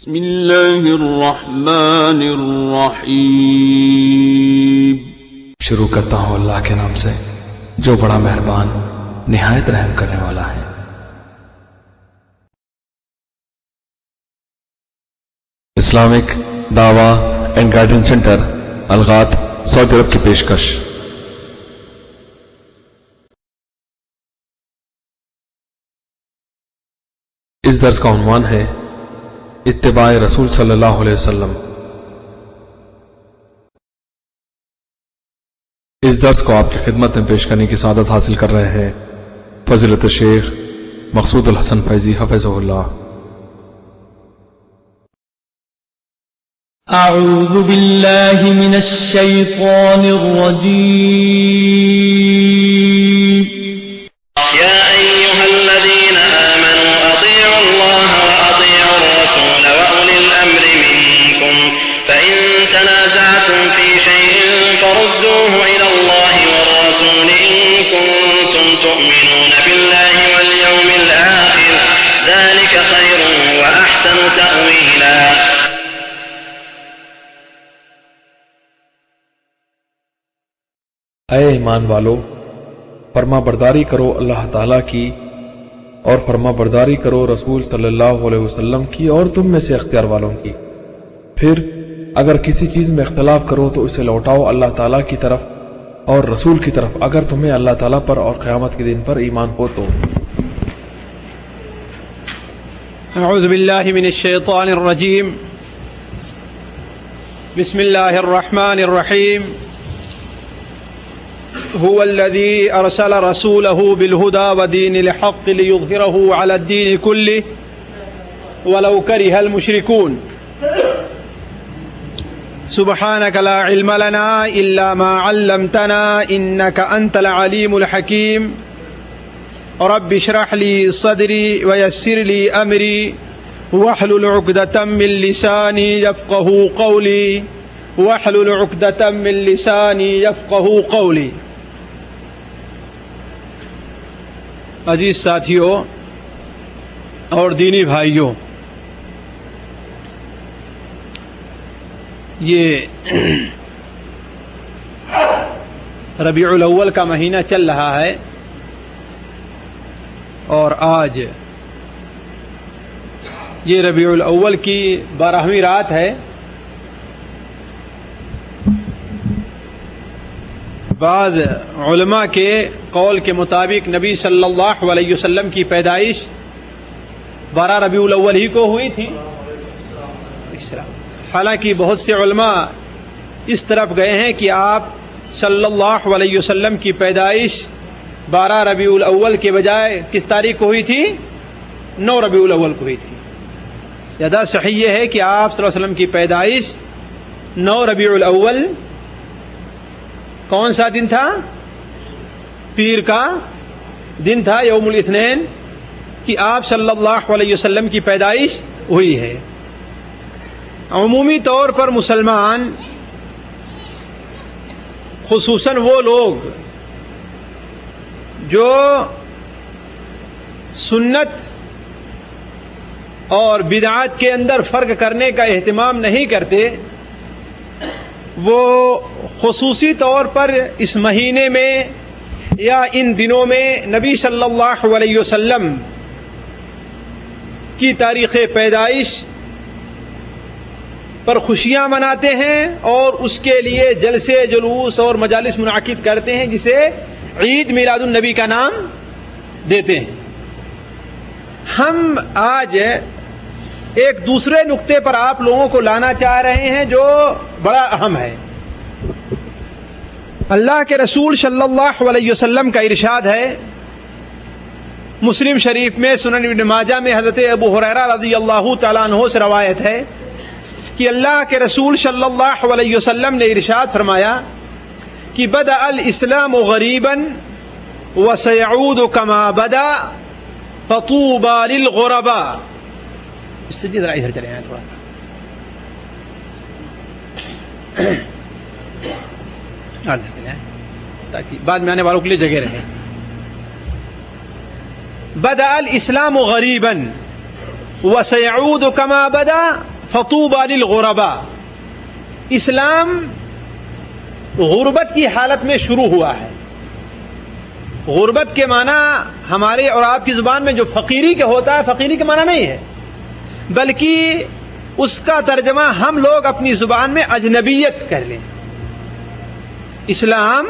بسم اللہ الرحمن الرحیم۔ شروع کرتا ہوں اللہ کے نام سے جو بڑا مہربان نہایت رحم کرنے والا ہے۔ اسلامک دعویٰ اینڈ گائیڈنس سینٹر الغات سعودی عرب کی پیشکش۔ اس درس کا عنوان ہے اتباع رسول صلی اللہ علیہ وسلم۔ اس درس کو آپ کی خدمت میں پیش کرنے کی سعادت حاصل کر رہے ہیں فضیلت الشیخ مقصود الحسن فیضی حفظہ اللہ۔ اعوذ باللہ من الشیطان الرجیم۔ يا أيها الذين آمنوا أطيعوا الله وأطيعوا الرسول وأولي الأمر منكم فإن تنازعتم في شيء فردوه إلى الله والرسول إن كنتم تؤمنون بالله واليوم الآخر ذلك خير وأحسن تأويلا۔ اے ایمان والو، فرما برداری کرو اللہ تعالیٰ کی اور فرما برداری کرو رسول صلی اللہ علیہ وسلم کی اور تم میں سے اختیار والوں کی۔ پھر اگر کسی چیز میں اختلاف کرو تو اسے لوٹاؤ اللہ تعالیٰ کی طرف اور رسول کی طرف اگر تمہیں اللہ تعالیٰ پر اور قیامت کے دن پر ایمان ہو تو۔ اعوذ باللہ من الشیطان الرجیم۔ بسم اللہ الرحمن الرحیم۔ هو الذي أرسل رسوله بالهدى ودين الحق ليظهره على الدين كله ولو كره المشركون۔ سبحانك لا علم لنا إلا ما علمتنا إنك أنت العليم الحكيم۔ رب اشرح لي صدري ويسر لي أمري واحلل عقدة من لساني يفقهوا قولي واحلل عقدة من لساني يفقهوا قولي۔ عزیز ساتھیوں اور دینی بھائیوں، یہ ربیع الاول کا مہینہ چل رہا ہے اور آج یہ ربیع الاول کی 12ویں رات ہے۔ بعض علماء کے قول کے مطابق نبی صلی اللہ علیہ وسلم کی پیدائش 12 ربیع الاول ہی کو ہوئی تھی، حالانکہ بہت سے علماء اس طرف گئے ہیں کہ آپ صلی اللہ علیہ وسلم کی پیدائش 12 ربیع الاول کے بجائے کس تاریخ کو ہوئی تھی؟ 9 ربیع الاول کو ہوئی تھی۔ زیادہ صحیح یہ ہے کہ آپ صلی اللہ علیہ وسلم کی پیدائش 9 ربیع الاول کون سا دن تھا؟ پیر کا دن تھا، یوم الاثنین، کہ آپ صلی اللہ علیہ وسلم کی پیدائش ہوئی ہے۔ عمومی طور پر مسلمان، خصوصاً وہ لوگ جو سنت اور بدعات کے اندر فرق کرنے کا اہتمام نہیں کرتے، وہ خصوصی طور پر اس مہینے میں یا ان دنوں میں نبی صلی اللہ علیہ وسلم کی تاریخ پیدائش پر خوشیاں مناتے ہیں اور اس کے لیے جلسے جلوس اور مجالس منعقد کرتے ہیں، جسے عید میلاد النبی کا نام دیتے ہیں۔ ہم آج ایک دوسرے نقطے پر آپ لوگوں کو لانا چاہ رہے ہیں جو بڑا اہم ہے۔ اللہ کے رسول صلی اللہ علیہ وسلم کا ارشاد ہے، مسلم شریف میں، سنن ابن ماجہ میں حضرت ابو ہریرہ رضی اللہ تعالیٰ عنہ سے روایت ہے کہ اللہ کے رسول صلی اللہ علیہ وسلم نے ارشاد فرمایا کہ بدأ الاسلام غریبا وسيعود كما بدأ فطوبى للغرباء۔ اس سے ذرا ادھر چلے ہیں تھوڑا تاکہ بعد میں آنے والوں کے لیے جگہ رہے۔ بدأ الاسلام غریبا وسيعود كما بدأ فطوبى للغرباء، اسلام غربت کی حالت میں شروع ہوا ہے۔ غربت کے معنی ہمارے اور آپ کی زبان میں جو فقیری کے ہوتا ہے، فقیری کے معنی نہیں ہے، بلکہ اس کا ترجمہ ہم لوگ اپنی زبان میں اجنبیت کر لیں۔ اسلام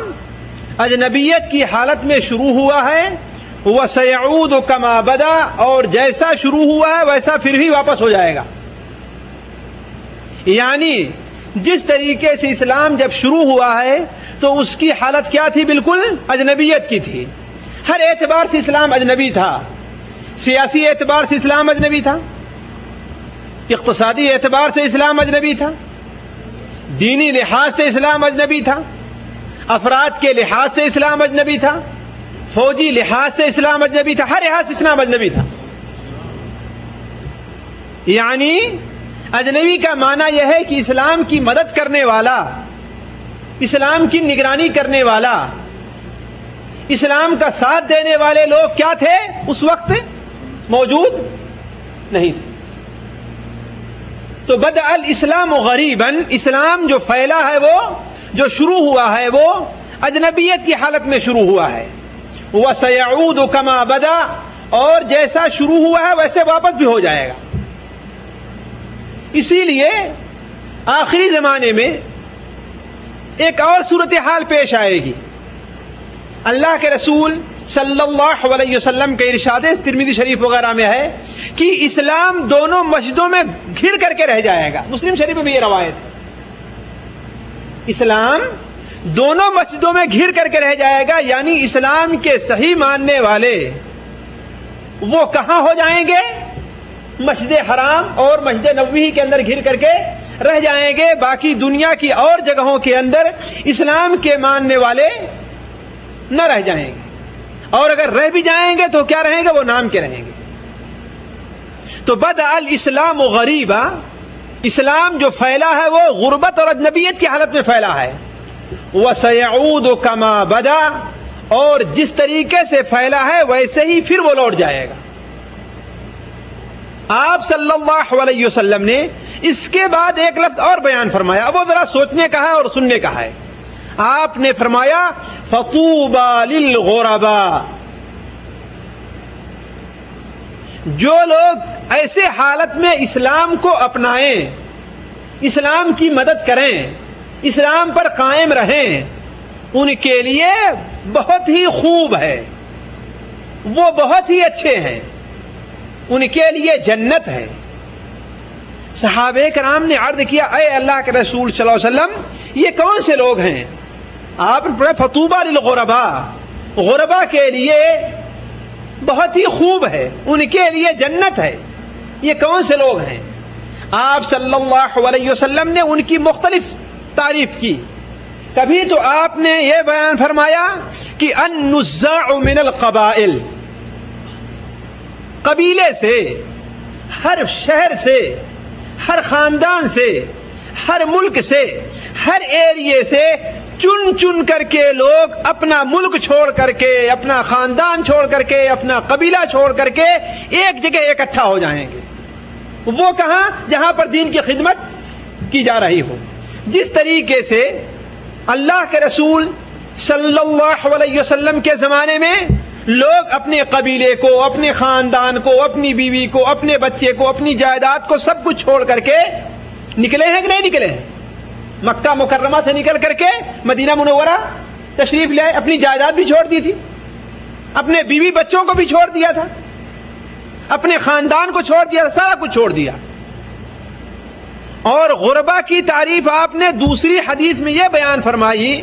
اجنبیت کی حالت میں شروع ہوا ہے، وَسَيَعُودُ كَمَا بَدَا، اور جیسا شروع ہوا ہے ویسا پھر بھی واپس ہو جائے گا۔ یعنی جس طریقے سے اسلام جب شروع ہوا ہے تو اس کی حالت کیا تھی؟ بالکل اجنبیت کی تھی۔ ہر اعتبار سے اسلام اجنبی تھا، سیاسی اعتبار سے اسلام اجنبی تھا، اقتصادی اعتبار سے اسلام اجنبی تھا، دینی لحاظ سے اسلام اجنبی تھا، افراد کے لحاظ سے اسلام اجنبی تھا، فوجی لحاظ سے اسلام اجنبی تھا، ہر لحاظ سے اسلام اجنبی تھا۔ یعنی اجنبی کا معنی یہ ہے کہ اسلام کی مدد کرنے والا، اسلام کی نگرانی کرنے والا، اسلام کا ساتھ دینے والے لوگ کیا تھے؟ اس وقت موجود نہیں تھے۔ تو بدأ الاسلام غریباً، اسلام جو پھیلا ہے، وہ جو شروع ہوا ہے، وہ اجنبیت کی حالت میں شروع ہوا ہے۔ وَسَيَعُودُ كَمَا بَدَا، اور جیسا شروع ہوا ہے ویسے واپس بھی ہو جائے گا۔ اسی لیے آخری زمانے میں ایک اور صورتحال پیش آئے گی۔ اللہ کے رسول صلی اللہ علیہ وسلم کے ارشاد ترمذی شریف وغیرہ میں ہے کہ اسلام دونوں مسجدوں میں گھر کر کے رہ جائے گا۔ مسلم شریف میں بھی یہ روایت ہے، اسلام دونوں مسجدوں میں گھر کر کے رہ جائے گا، یعنی اسلام کے صحیح ماننے والے وہ کہاں ہو جائیں گے؟ مسجد حرام اور مسجد نبوی کے اندر گھر کر کے رہ جائیں گے، باقی دنیا کی اور جگہوں کے اندر اسلام کے ماننے والے نہ رہ جائیں گے، اور اگر رہ بھی جائیں گے تو کیا رہیں گے؟ وہ نام کے رہیں گے۔ تو بدأ الاسلام غریبا، اسلام جو پھیلا ہے وہ غربت اور اجنبیت کی حالت میں پھیلا ہے۔ وَسَيَعُودُ كَمَا بَدَا، اور جس طریقے سے پھیلا ہے ویسے ہی پھر وہ لوٹ جائے گا۔ آپ صلی اللہ علیہ وسلم نے اس کے بعد ایک لفظ اور بیان فرمایا، اب وہ ذرا سوچنے کا ہے اور سننے کا ہے۔ آپ نے فرمایا فَطُوبَى لِلْغُرَبَاء، جو لوگ ایسے حالت میں اسلام کو اپنائیں، اسلام کی مدد کریں، اسلام پر قائم رہیں، ان کے لیے بہت ہی خوب ہے، وہ بہت ہی اچھے ہیں، ان کے لیے جنت ہے۔ صحابہ کرام نے عرض کیا، اے اللہ کے رسول صلی اللہ علیہ وسلم، یہ کون سے لوگ ہیں؟ آپ نے پڑھا فطوبى للغرباء، غربا کے لیے بہت ہی خوب ہے، ان کے لیے جنت ہے۔ یہ کون سے لوگ ہیں؟ آپ صلی اللہ علیہ وسلم نے ان کی مختلف تعریف کی۔ کبھی تو آپ نے یہ بیان فرمایا کہ النزاع من القبائل، قبیلے سے، ہر شہر سے، ہر خاندان سے، ہر ملک سے، ہر ایریے سے چن چن کر کے لوگ اپنا ملک چھوڑ کر کے، اپنا خاندان چھوڑ کر کے، اپنا قبیلہ چھوڑ کر کے ایک جگہ اکٹھا ہو جائیں گے۔ وہ کہاں؟ جہاں پر دین کی خدمت کی جا رہی ہو۔ جس طریقے سے اللہ کے رسول صلی اللہ علیہ وسلم کے زمانے میں لوگ اپنے قبیلے کو، اپنے خاندان کو، اپنی بیوی کو، اپنے بچے کو، اپنی جائیداد کو، سب کچھ چھوڑ کر کے نکلے ہیں کہ نہیں نکلے ہیں؟ مکہ مکرمہ سے نکل کر کے مدینہ منورہ تشریف لے آئے، اپنی جائیداد بھی چھوڑ دی تھی، اپنے بیوی بچوں کو بھی چھوڑ دیا تھا، اپنے خاندان کو چھوڑ دیا، سارا کچھ چھوڑ دیا۔ اور غربا کی تعریف آپ نے دوسری حدیث میں یہ بیان فرمائی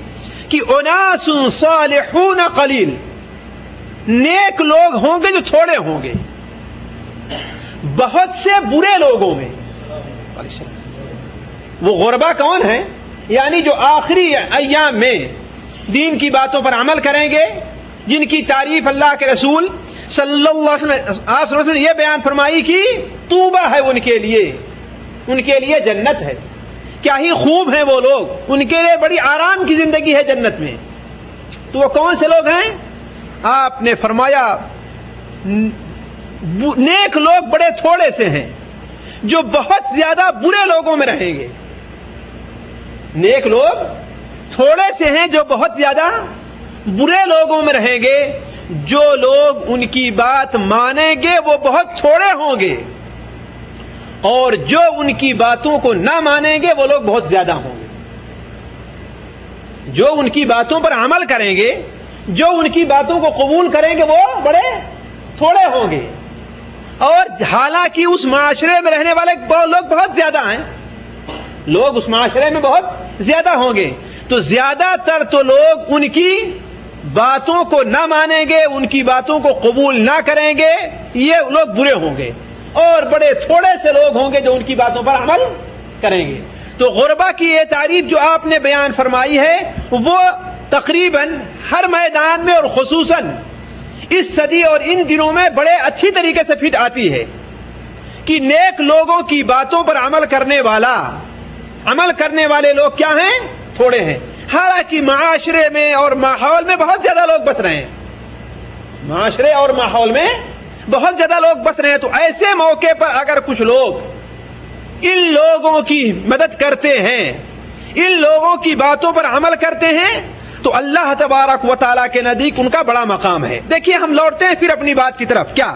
کہ اناس صالحون قلیل، نیک لوگ ہوں گے جو تھوڑے ہوں گے بہت سے برے لوگوں میں۔ وہ غربا کون ہیں؟ یعنی جو آخری ایام میں دین کی باتوں پر عمل کریں گے، جن کی تعریف اللہ کے رسول صلی اللہ علیہ وسلم نے یہ بیان فرمائی کہ طوبہ ہے ان کے لیے جنت ہے۔ کیا ہی خوب ہیں وہ لوگ، ان کے لیے بڑی آرام کی زندگی ہے جنت میں۔ تو وہ کون سے لوگ ہیں؟ آپ نے فرمایا نیک لوگ بڑے تھوڑے سے ہیں، جو بہت زیادہ برے لوگوں میں رہیں گے. نیک لوگ تھوڑے سے ہیں جو بہت زیادہ برے لوگوں میں رہیں گے. جو لوگ ان کی بات مانیں گے وہ بہت تھوڑے ہوں گے, اور جو ان کی باتوں کو نہ مانیں گے وہ لوگ بہت زیادہ ہوں گے. جو ان کی باتوں پر عمل کریں گے, جو ان کی باتوں کو قبول کریں گے وہ بڑے تھوڑے ہوں گے, اور حالانکہ اس معاشرے میں رہنے والے لوگ بہت زیادہ ہیں. لوگ اس معاشرے میں بہت زیادہ ہوں گے, تو زیادہ تر تو لوگ ان کی باتوں کو نہ مانیں گے, ان کی باتوں کو قبول نہ کریں گے, یہ لوگ برے ہوں گے, اور بڑے تھوڑے سے لوگ ہوں گے جو ان کی باتوں پر عمل کریں گے. تو غربا کی یہ تعریف جو آپ نے بیان فرمائی ہے وہ تقریباً ہر میدان میں اور خصوصاً اس صدی اور ان دنوں میں بڑے اچھی طریقے سے فٹ آتی ہے کہ نیک لوگوں کی باتوں پر عمل کرنے والے لوگ کیا ہیں؟ تھوڑے ہیں. حالانکہ معاشرے میں اور ماحول میں بہت زیادہ لوگ بس رہے ہیں, معاشرے اور ماحول میں بہت زیادہ لوگ بس رہے ہیں. تو ایسے موقع پر اگر کچھ لوگ ان لوگوں کی مدد کرتے ہیں, ان لوگوں کی باتوں پر عمل کرتے ہیں, تو اللہ تبارک و تعالیٰ کے نزدیک ان کا بڑا مقام ہے. دیکھیے ہم لوٹتے ہیں پھر اپنی بات کی طرف, کیا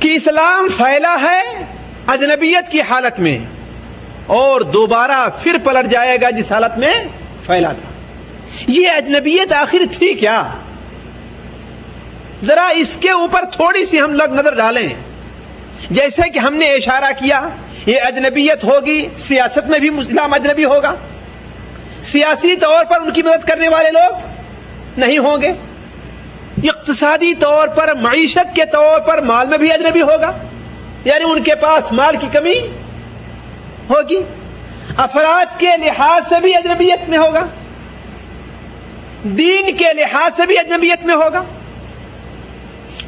کہ اسلام پھیلا ہے اجنبیت کی حالت میں اور دوبارہ پھر پلٹ جائے گا جس حالت میں پھیلا تھا. یہ اجنبیت آخر تھی کیا؟ ذرا اس کے اوپر تھوڑی سی ہم لوگ نظر ڈالیں. جیسے کہ ہم نے اشارہ کیا یہ اجنبیت ہوگی, سیاست میں بھی اسلام اجنبی ہوگا, سیاسی طور پر ان کی مدد کرنے والے لوگ نہیں ہوں گے, اقتصادی طور پر معیشت کے طور پر مال میں بھی اجنبی ہوگا, یعنی ان کے پاس مال کی کمی ہوگی, افراد کے لحاظ سے بھی اجنبیت میں ہوگا, دین کے لحاظ سے بھی اجنبیت میں ہوگا.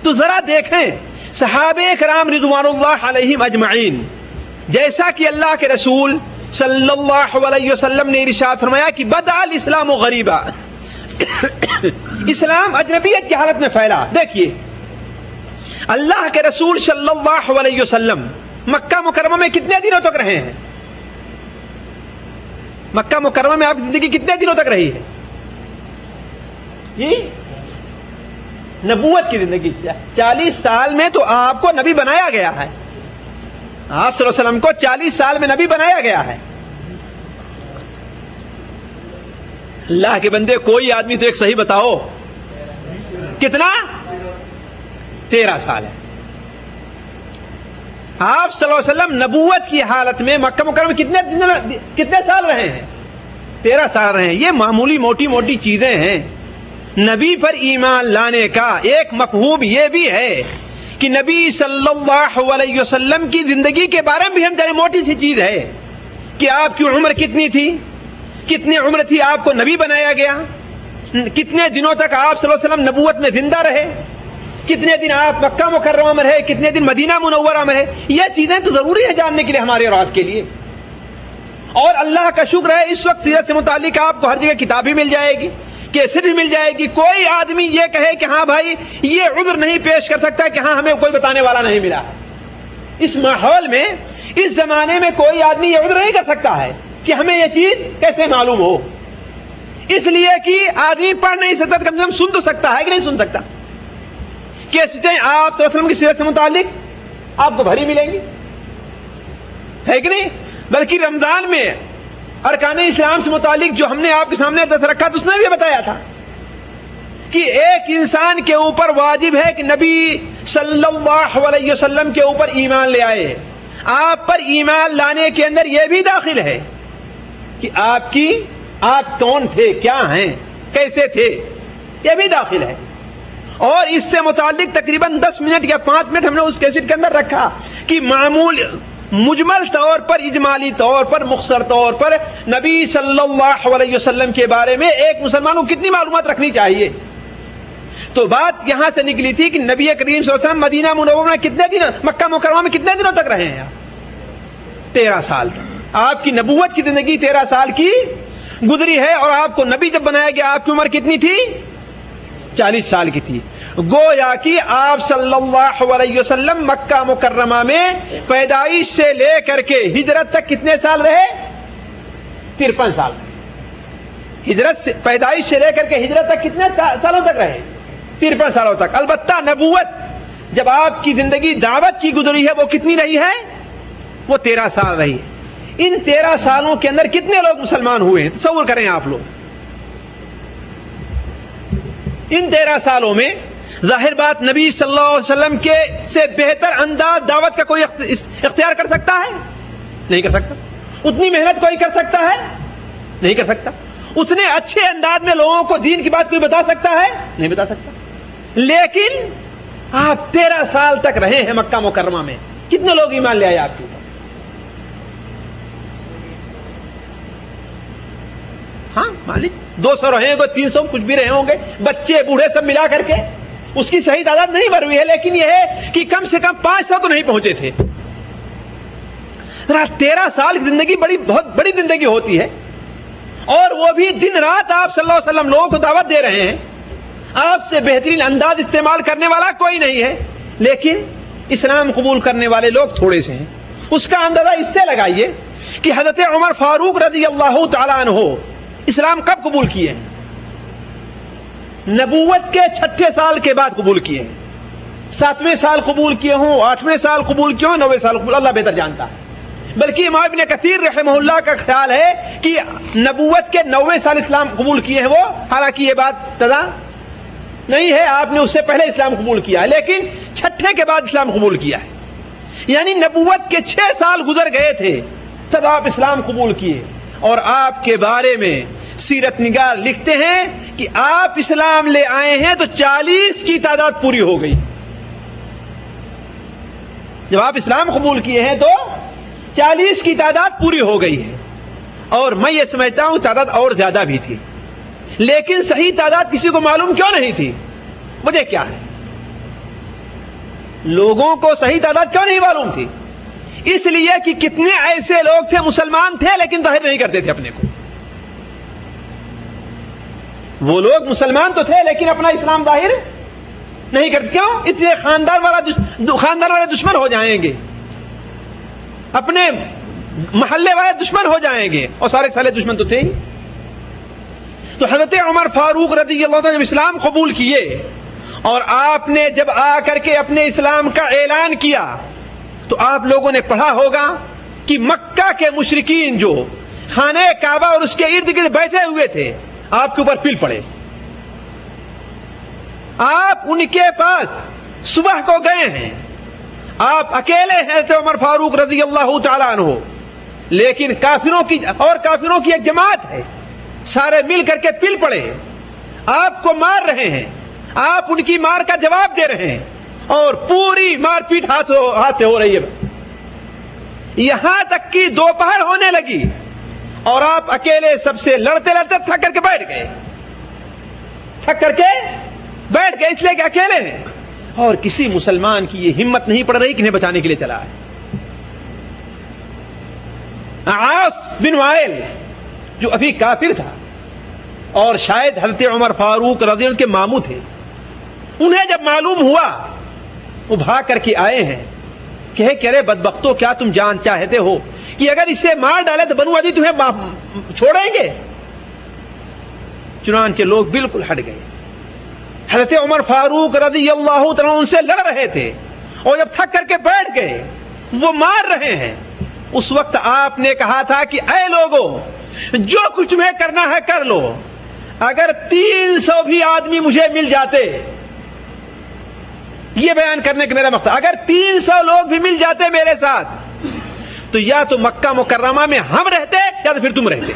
تو ذرا دیکھیں صحابہ کرام رضوان اللہ علیہم اجمعین, جیسا کہ اللہ کے رسول صلی اللہ علیہ وسلم نے ارشاد فرمایا کہ بدأ الاسلام غریبا, اسلام اجنبیت کی حالت میں پھیلا. دیکھیے اللہ کے رسول صلی اللہ علیہ وسلم مکہ مکرمہ میں کتنے دنوں تک رہے ہیں؟ مکہ مکرمہ میں آپ کی زندگی کتنے دنوں تک رہی ہے؟ جی نبوت کی زندگی 40 سال میں تو آپ کو نبی بنایا گیا ہے. آپ صلی اللہ علیہ وسلم کو 40 سال میں نبی بنایا گیا ہے. اللہ کے بندے کوئی آدمی تو ایک صحیح بتاؤ کتنا؟ 13 سال ہے. آپ صلی اللہ علیہ وسلم نبوت کی حالت میں مکہ مکرمہ میں کتنے سال رہے ہیں؟ 13 سال رہے ہیں. یہ معمولی موٹی موٹی چیزیں ہیں. نبی پر ایمان لانے کا ایک مفہوم یہ بھی ہے کہ نبی صلی اللہ علیہ وسلم کی زندگی کے بارے میں بھی ہم جانے. موٹی سی چیز ہے کہ آپ کی عمر کتنی تھی, کتنی عمر تھی آپ کو نبی بنایا گیا, کتنے دنوں تک آپ صلی اللہ علیہ وسلم نبوت میں زندہ رہے, کتنے دن آپ مکہ مکرمہ میں رہے, کتنے دن مدینہ منورہ میں رہے. یہ چیزیں تو ضروری ہے جاننے کے لیے ہمارے اور آپ کے لیے. اور اللہ کا شکر ہے اس وقت سیرت سے متعلق آپ کو ہر جگہ کتاب بھی مل جائے گی, کیسٹ بھی مل جائے گی. کوئی آدمی یہ کہے کہ ہاں بھائی یہ عذر نہیں پیش کر سکتا کہ ہاں ہمیں کوئی بتانے والا نہیں ملا. اس ماحول میں اس زمانے میں کوئی آدمی یہ عذر نہیں کر سکتا ہے کہ ہمیں یہ چیز کیسے معلوم ہو, اس لیے کہ آدمی پڑھ نہیں سکتا, کم سے کم سن تو سکتا ہے کہ نہیں سن سکتا. کیسٹیں آپ صلی اللہ علیہ وسلم کی سیرت سے متعلق آپ کو بھری ملیں گی, ہے کہ نہیں؟ بلکہ رمضان میں ارکان اسلام سے متعلق جو ہم نے آپ کے سامنے درس رکھا تو اس میں بھی بتایا تھا کہ ایک انسان کے اوپر واجب ہے کہ نبی صلی اللہ علیہ وسلم کے اوپر ایمان لے آئے. آپ پر ایمان لانے کے اندر یہ بھی داخل ہے کہ آپ کون تھے, کیا ہیں, کیسے تھے, یہ بھی داخل ہے. اور اس سے متعلق تقریباً 10 منٹ یا 5 منٹ ہم نے اس کیسٹ کے اندر رکھا کہ مجمل طور پر, اجمالی طور پر, مختصر طور پر نبی صلی اللہ علیہ وسلم کے بارے میں ایک مسلمان کو کتنی معلومات رکھنی چاہیے. تو بات یہاں سے نکلی تھی کہ نبی کریم صلی اللہ علیہ وسلم مدینہ منورہ میں کتنے دن, مکہ مکرمہ میں کتنے دنوں تک رہے ہیں؟ 13 سال. آپ کی نبوت کی زندگی 13 سال کی گزری ہے, اور آپ کو نبی جب بنایا گیا آپ کی عمر کتنی تھی؟ 40 سال کی تھی. گویا کہ آپ صلی اللہ علیہ وسلم مکہ مکرمہ میں پیدائش سے لے کر کے ہجرت تک کتنے سال رہے؟ 53 سال. ہجرت سے پیدائش سے لے کر کے ہجرت تک کتنے سالوں تک رہے؟ 53 سالوں تک. البتہ نبوت جب آپ کی زندگی دعوت کی گزری ہے وہ کتنی رہی ہے؟ وہ 13 سال رہی ہے. ان 13 سالوں کے اندر کتنے لوگ مسلمان ہوئے ہیں؟ تصور کریں آپ لوگ. ان 13 سالوں میں ظاہر بات نبی صلی اللہ علیہ وسلم کے سے بہتر انداز دعوت کا کوئی اختیار کر سکتا ہے؟ نہیں کر سکتا. اتنی محنت کوئی کر سکتا ہے؟ نہیں کر سکتا. اتنے اچھے انداز میں لوگوں کو دین کی بات کوئی بتا سکتا ہے؟ نہیں بتا سکتا. لیکن آپ 13 سال تک رہے ہیں مکہ مکرمہ میں. کتنے لوگ ایمان لے آئے آپ کے اوپر؟ ہاں مالک 200 رہے ہوں گے, 300 کچھ بھی رہے ہوں گے, بچے بوڑھے سب ملا کر کے. اس کی صحیح تعداد نہیں بھر ہوئی ہے, لیکن یہ ہے کہ کم سے کم 500 تو نہیں پہنچے تھے. 13 سال کی زندگی بہت بڑی زندگی ہوتی ہے, اور وہ بھی دن رات آپ صلی اللہ علیہ وسلم لوگوں کو دعوت دے رہے ہیں. آپ سے بہترین انداز استعمال کرنے والا کوئی نہیں ہے, لیکن اسلام قبول کرنے والے لوگ تھوڑے سے ہیں. اس کا اندازہ اس سے لگائیے کہ حضرت عمر فاروق رضی اللہ تعالیٰ عنہ اسلام کب قبول کیے ہیں؟ نبوت کے 6 سال کے بعد قبول کیے ہیں. 7ویں سال قبول کیے ہوں, 8ویں سال قبول کیے ہوں, 9ویں سال قبول, اللہ بہتر جانتا ہے. بلکہ امام ابن کثیر رحمہ اللہ کا خیال ہے کہ نبوت کے 9ویں سال اسلام قبول کیے ہیں وہ. حالانکہ یہ بات تضا نہیں ہے, آپ نے اس سے پہلے اسلام قبول کیا ہے, لیکن 6 کے بعد اسلام قبول کیا ہے. یعنی نبوت کے 6 سال گزر گئے تھے تب آپ اسلام قبول کیے. اور آپ کے بارے میں سیرت نگار لکھتے ہیں کہ آپ اسلام لے آئے ہیں تو 40 کی تعداد پوری ہو گئی. جب آپ اسلام قبول کیے ہیں تو 40 کی تعداد پوری ہو گئی ہے. اور میں یہ سمجھتا ہوں تعداد اور زیادہ بھی تھی, لیکن صحیح تعداد کسی کو معلوم کیوں نہیں تھی؟ وجہ کیا ہے؟ لوگوں کو صحیح تعداد کیوں نہیں معلوم تھی؟ اس لیے کہ کتنے ایسے لوگ تھے مسلمان تھے لیکن ظاہر نہیں کرتے تھے اپنے کو. وہ لوگ مسلمان تو تھے لیکن اپنا اسلام ظاہر نہیں کرتے. کیوں؟ اس لیے خاندان والے دشمن ہو جائیں گے, اپنے محلے والے دشمن ہو جائیں گے, اور سارے سالے دشمن تو تھے ہی. تو حضرت عمر فاروق رضی اللہ عنہ جب اسلام قبول کیے اور آپ نے جب آ کر کے اپنے اسلام کا اعلان کیا تو آپ لوگوں نے پڑھا ہوگا کہ مکہ کے مشرکین جو خانہ کعبہ اور اس کے ارد گرد بیٹھے ہوئے تھے آپ کے اوپر پل پڑے. آپ ان کے پاس صبح کو گئے ہیں, آپ اکیلے ہیں حضرت عمر فاروق رضی اللہ تعالیٰ عنہ, لیکن کافروں کی ایک جماعت ہے, سارے مل کر کے پل پڑے, آپ کو مار رہے ہیں, آپ ان کی مار کا جواب دے رہے ہیں, اور پوری مار پیٹ ہاتھ سے ہو رہی ہے. یہاں تک کہ دوپہر ہونے لگی اور آپ اکیلے سب سے لڑتے لڑتے تھک کر کے بیٹھ گئے, اس لیے کہ اکیلے ہیں اور کسی مسلمان کی یہ ہمت نہیں پڑ رہی کہ انہیں بچانے کے لیے چلا ہے. عاص بن وائل جو ابھی کافر تھا اور شاید حضرت عمر فاروق رضی اللہ عنہ کے ماموں تھے, انہیں جب معلوم ہوا وہ بھاگ کر کے آئے ہیں, کہ ارے بدبختو, کیا تم جان چاہتے ہو کہ اگر اسے مار ڈالے تو بنو عدی تمہیں چھوڑیں گے؟ چنانچہ لوگ بالکل ہٹ گئے. حضرت عمر فاروق رضی اللہ تعالیٰ ان سے لڑ رہے تھے, اور جب تھک کر کے بیٹھ گئے وہ مار رہے ہیں. اس وقت آپ نے کہا تھا کہ اے لوگو, جو کچھ تمہیں کرنا ہے کر لو, اگر 300 بھی آدمی مجھے مل جاتے, یہ بیان کرنے کا میرا مقصد, اگر 300 لوگ بھی مل جاتے میرے ساتھ تو یا تو مکہ مکرمہ میں ہم رہتے یا تو پھر تم رہتے.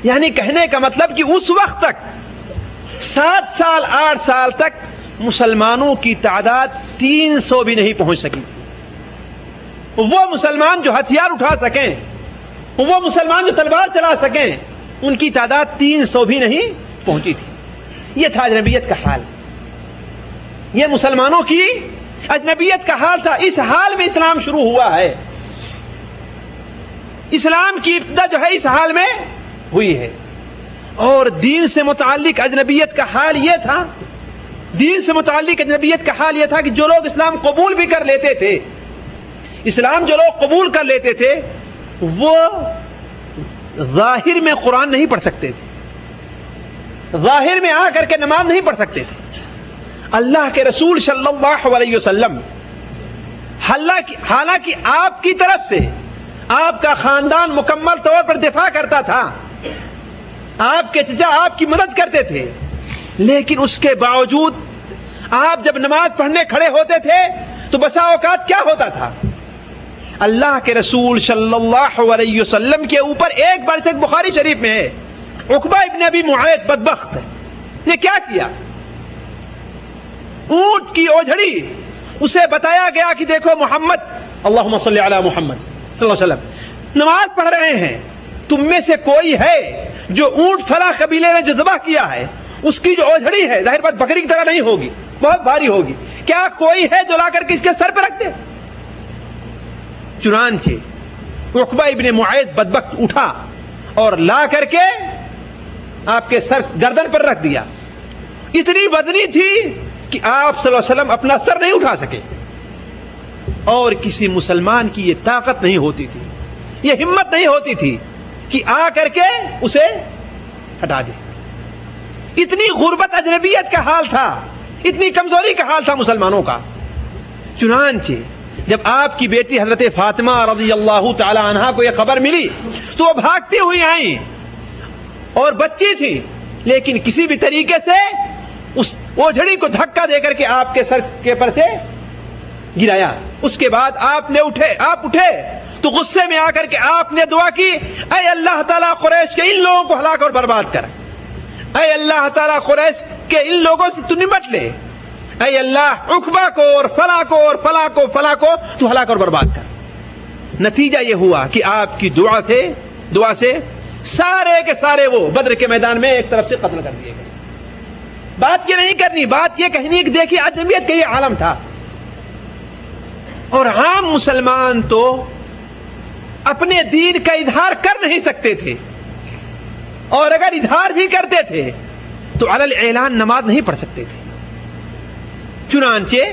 یعنی کہنے کا مطلب کہ اس وقت تک 7 سال 8 سال تک مسلمانوں کی تعداد 300 بھی نہیں پہنچ سکی تھی. وہ مسلمان جو ہتھیار اٹھا سکیں, وہ مسلمان جو تلوار چلا سکیں, ان کی تعداد 300 بھی نہیں پہنچی تھی. یہ تھا اجنبیت کا حال, یہ مسلمانوں کی اجنبیت کا حال تھا. اس حال میں اسلام شروع ہوا ہے, اسلام کی ابتدا جو ہے اس حال میں ہوئی ہے. اور دین سے متعلق اجنبیت کا حال یہ تھا دین سے متعلق اجنبیت کا حال یہ تھا کہ جو لوگ اسلام قبول بھی کر لیتے تھے، اسلام جو لوگ قبول کر لیتے تھے، وہ ظاہر میں قرآن نہیں پڑھ سکتے تھے، ظاہر میں آ کر کے نماز نہیں پڑھ سکتے تھے۔ اللہ کے رسول صلی اللہ علیہ وسلم حالانکہ آپ کی طرف سے آپ کا خاندان مکمل طور پر دفاع کرتا تھا، آپ کے چچا آپ کی مدد کرتے تھے، لیکن اس کے باوجود آپ جب نماز پڑھنے کھڑے ہوتے تھے تو بسا اوقات کیا ہوتا تھا، اللہ کے رسول صلی اللہ علیہ وسلم کے اوپر ایک بار سے بخاری شریف میں ہے، عقبہ ابن ابی معیط بدبخت نے کیا کیا، اونٹ کی اوجھڑی اسے بتایا گیا کہ دیکھو محمد، اللہم صلی علی محمد صلی اللہ علیہ وسلم نماز پڑھ رہے ہیں، تم میں سے کوئی ہے جو اونٹ فلاں قبیلے نے جو ذبح کیا ہے اس کی جو اوجھڑی ہے ظاہر بات بکری کی طرح نہیں ہوگی، بہت بھاری ہوگی، کیا کوئی ہے جو لا کر کے اس کے سر پہ رکھ دے؟ چنانچہ عقبہ ابن معیط بدبخت اٹھا اور لا کر کے آپ کے سر گردن پر رکھ دیا۔ اتنی وزنی تھی کہ آپ صلی اللہ علیہ وسلم اپنا سر نہیں اٹھا سکے، اور کسی مسلمان کی یہ طاقت نہیں ہوتی تھی، یہ ہمت نہیں ہوتی تھی کہ آ کر کے اسے ہٹا دے۔ اتنی غربت اجنبیت کا حال تھا، اتنی کمزوری کا حال تھا مسلمانوں کا۔ چنانچہ جب آپ کی بیٹی حضرت فاطمہ رضی اللہ تعالی عنہا کو یہ خبر ملی تو وہ بھاگتی ہوئی آئیں، اور بچی تھی لیکن کسی بھی طریقے سے اس اوجھڑی کو دھکا دے کر کے آپ کے سر کے پر سے گرایا۔ اس کے بعد آپ اٹھے تو غصے میں آ کر کے آپ نے دعا کی، اے اللہ تعالیٰ قریش کے ان لوگوں کو ہلاک اور برباد کر، اے اللہ تعالیٰ قریش کے ان لوگوں سے تو نمٹ لے، اے اللہ عقبہ کو اور فلاں کو اور فلاں کو فلاں کو تو ہلاک اور برباد کر۔ نتیجہ یہ ہوا کہ آپ کی دعا سے سارے کے سارے وہ بدر کے میدان میں ایک طرف سے قتل کر دیے گئے۔ بات یہ نہیں کرنی، بات یہ کہنی کہ دیکھیے اجنبیت کا یہ عالم تھا، اور عام مسلمان تو اپنے دین کا اظہار کر نہیں سکتے تھے، اور اگر اظہار بھی کرتے تھے تو علی الاعلان نماز نہیں پڑھ سکتے تھے۔ چنانچہ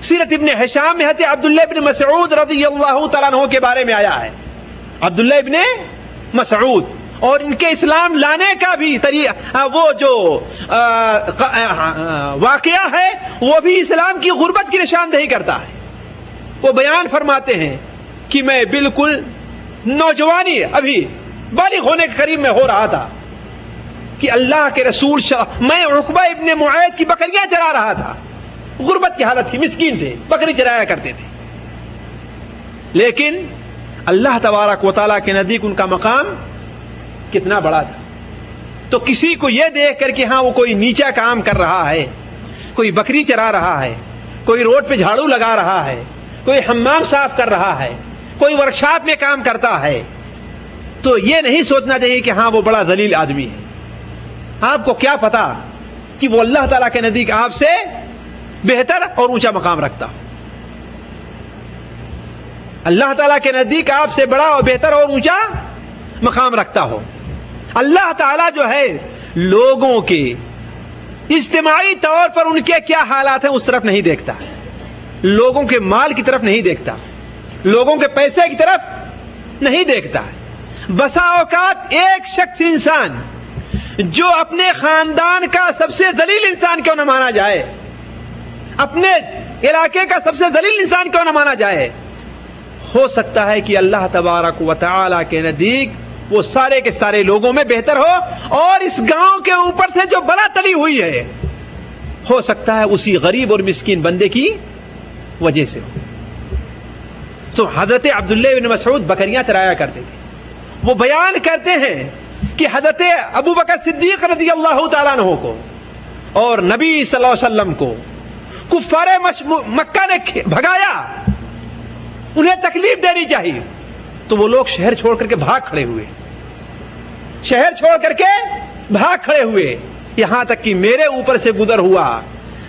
سیرت ابن حشام میں حضرت عبداللہ ابن مسعود رضی اللہ تعالیٰ عنہ کے بارے میں آیا ہے، عبداللہ ابن مسعود، اور ان کے اسلام لانے کا بھی وہ جو واقعہ ہے وہ بھی اسلام کی غربت کی نشاندہی کرتا ہے۔ وہ بیان فرماتے ہیں کہ میں بالکل نوجوانی ابھی بالغ ہونے کے قریب میں ہو رہا تھا کہ اللہ کے رسول میں عقبہ ابن معیط کی بکریاں چرا رہا تھا، غربت کی حالت تھی، مسکین تھے، بکری چرایا کرتے تھے، لیکن اللہ تبارک و تعالیٰ کے نزدیک ان کا مقام کتنا بڑا تھا۔ تو کسی کو یہ دیکھ کر کہ ہاں وہ کوئی نیچا کام کر رہا ہے، کوئی بکری چرا رہا ہے، کوئی روڈ پہ جھاڑو لگا رہا ہے، کوئی حمام صاف کر رہا ہے، کوئی ورکشاپ میں کام کرتا ہے، تو یہ نہیں سوچنا چاہیے کہ ہاں وہ بڑا ذلیل آدمی ہے۔ آپ کو کیا پتا کہ وہ اللہ تعالیٰ کے نزدیک آپ سے بہتر اور اونچا مقام رکھتا ہو، اللہ تعالیٰ کے نزدیک آپ سے بڑا اور بہتر اور اونچا مقام رکھتا ہو۔ اللہ تعالیٰ جو ہے لوگوں کے اجتماعی طور پر ان کے کیا حالات ہیں اس طرف نہیں دیکھتا، لوگوں کے مال کی طرف نہیں دیکھتا، لوگوں کے پیسے کی طرف نہیں دیکھتا۔ بسا اوقات ایک شخص انسان جو اپنے خاندان کا سب سے ذلیل انسان کیوں نہ مانا جائے، اپنے علاقے کا سب سے ذلیل انسان کیوں نہ مانا جائے، ہو سکتا ہے کہ اللہ تبارک و تعالیٰ کے نزدیک وہ سارے کے سارے لوگوں میں بہتر ہو، اور اس گاؤں کے اوپر سے جو بلا تلی ہوئی ہے ہو سکتا ہے اسی غریب اور مسکین بندے کی وجہ سے ہو۔ تو حضرت عبداللہ بن مسعود بکریاں چرایا کرتے تھے۔ وہ بیان کرتے ہیں کہ حضرت ابو بکر صدیق رضی اللہ تعالیٰ عنہ کو اور نبی صلی اللہ علیہ وسلم کو کفار مکہ نے بھگایا، انہیں تکلیف دینی چاہیے، تو وہ لوگ شہر چھوڑ کر کے بھاگ کھڑے ہوئے، شہر چھوڑ کر کے بھاگ کھڑے ہوئے، یہاں تک کہ میرے اوپر سے گزر ہوا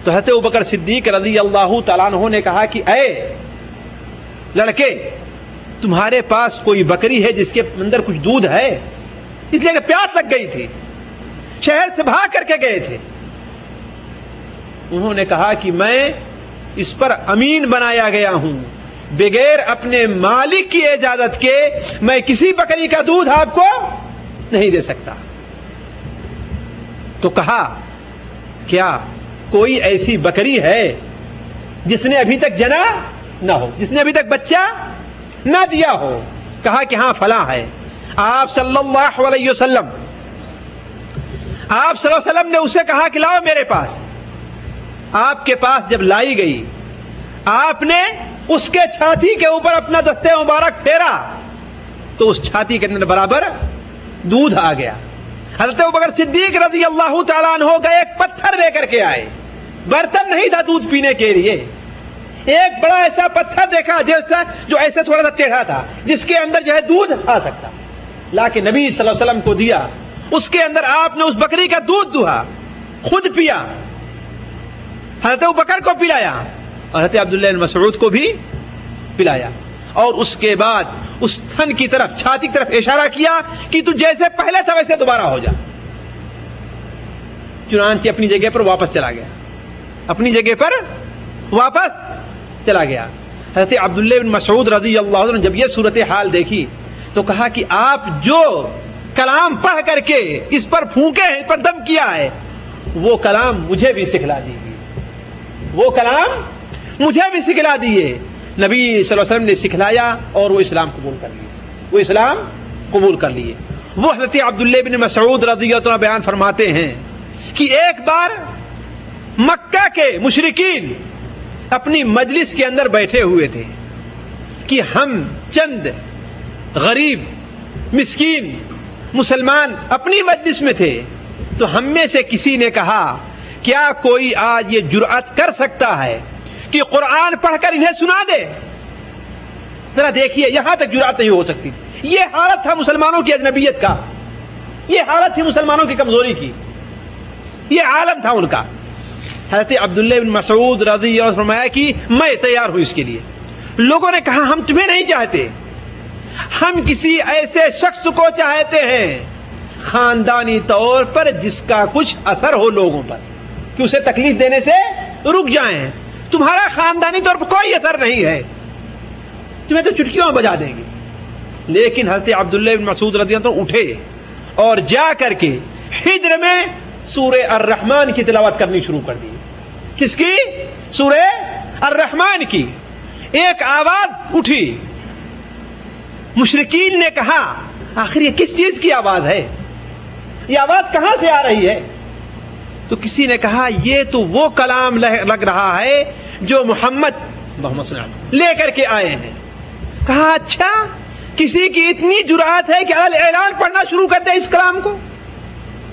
تو حضرت ابو بکر صدیق رضی اللہ تعالیٰ عنہ نے کہا کہ اے لڑکے، تمہارے پاس کوئی بکری ہے جس کے اندر کچھ دودھ ہے؟ اس لیے کہ پیاس لگ گئی تھی، شہر سے بھاگ کر کے گئے تھے۔ انہوں نے کہا کہ میں اس پر امین بنایا گیا ہوں، بغیر اپنے مالک کی اجازت کے میں کسی بکری کا دودھ آپ کو نہیں دے سکتا۔ تو کہا کیا کوئی ایسی بکری ہے جس نے ابھی تک جنا نہ ہو، جس نے ابھی تک بچہ نہ دیا ہو؟ کہا کہ ہاں فلاں ہے۔ آپ صلی اللہ علیہ وسلم نے اسے کہا کہ لاؤ میرے پاس۔ آپ کے پاس جب لائی گئی، آپ نے اس کے چھاتی کے اوپر اپنا دستے مبارک پھیرا تو اس چھاتی کے اندر برابر دودھ آ گیا۔ حضرت ابوبکر صدیق رضی اللہ تعالیٰ عنہ کا ایک پتھر لے کر کے آئے، برتن نہیں تھا دودھ پینے کے لیے، ایک بڑا ایسا پتھر دیکھا جو ایسے تھوڑا سا ٹیڑھا تھا، جس کے اندر جو ہے دودھ آ سکتا، لا کے نبی صلی اللہ علیہ وسلم کو دیا۔ اس کے اندر آپ نے اس بکری کا دودھ دہا، خود پیا، حضرت ابوبکر کو پلایا اور حضرت عبداللہ بن مسعود کو بھی پلایا، اور اس کے بعد اس تھن کی طرف، چھاتی کی طرف اشارہ کیا کہ تو جیسے پہلے تھا ویسے دوبارہ ہو جا۔ چنانچہ اپنی جگہ پر واپس چلا گیا، اپنی جگہ پر واپس چلا گیا۔ حضرت عبداللہ بن مسعود رضی اللہ عنہ جب یہ صورتحال دیکھی تو کہا کہ آپ جو کلام پڑھ کر کے اس پر پھونکے ہیں، اس پر دم کیا ہے، وہ کلام مجھے بھی سکھلا دیجیے، وہ کلام مجھے بھی سکھلا دیے۔ نبی صلی اللہ علیہ وسلم نے سکھلایا اور وہ اسلام قبول کر لیے، وہ اسلام قبول کر لیے۔ وہ حضرت عبداللہ بن مسعود رضی اللہ عنہ بیان فرماتے ہیں کہ ایک بار مکہ کے مشرکین اپنی مجلس کے اندر بیٹھے ہوئے تھے کہ ہم چند غریب مسکین مسلمان اپنی مجلس میں تھے، تو ہم میں سے کسی نے کہا کیا کوئی آج یہ جرأت کر سکتا ہے کہ قرآن پڑھ کر انہیں سنا دے؟ ذرا دیکھیے، یہاں تک جرأت نہیں ہو سکتی تھی۔ یہ حالت تھا مسلمانوں کی اجنبیت کا، یہ حالت تھی مسلمانوں کی کمزوری کی، یہ عالم تھا ان کا۔ حضرت عبداللہ بن مسعود رضی اللہ عنہ فرمایا کہ میں تیار ہوں اس کے لیے۔ لوگوں نے کہا ہم تمہیں نہیں چاہتے، ہم کسی ایسے شخص کو چاہتے ہیں خاندانی طور پر جس کا کچھ اثر ہو لوگوں پر، کہ اسے تکلیف دینے سے رک جائیں۔ تمہارا خاندانی طور پر کوئی اثر نہیں ہے، تمہیں تو چٹکیوں میں بجا دیں گے۔ لیکن حضرت عبداللہ بن مسعود رضی اللہ عنہ اٹھے اور جا کر کے حجر میں سورہ الرحمن کی تلاوت کرنی شروع کر دی۔ کس کی؟ سورہ الرحمن کی۔ ایک آواز اٹھی، مشرکین نے کہا آخر یہ کس چیز کی آواز ہے، یہ آواز کہاں سے آ رہی ہے؟ تو کسی نے کہا یہ تو وہ کلام لگ رہا ہے جو محمد صلی اللہ علیہ وسلم لے کر کے آئے ہیں۔ کہا اچھا، کسی کی اتنی جرأت ہے کہ اعلان پڑھنا شروع کر دے اس کلام کو؟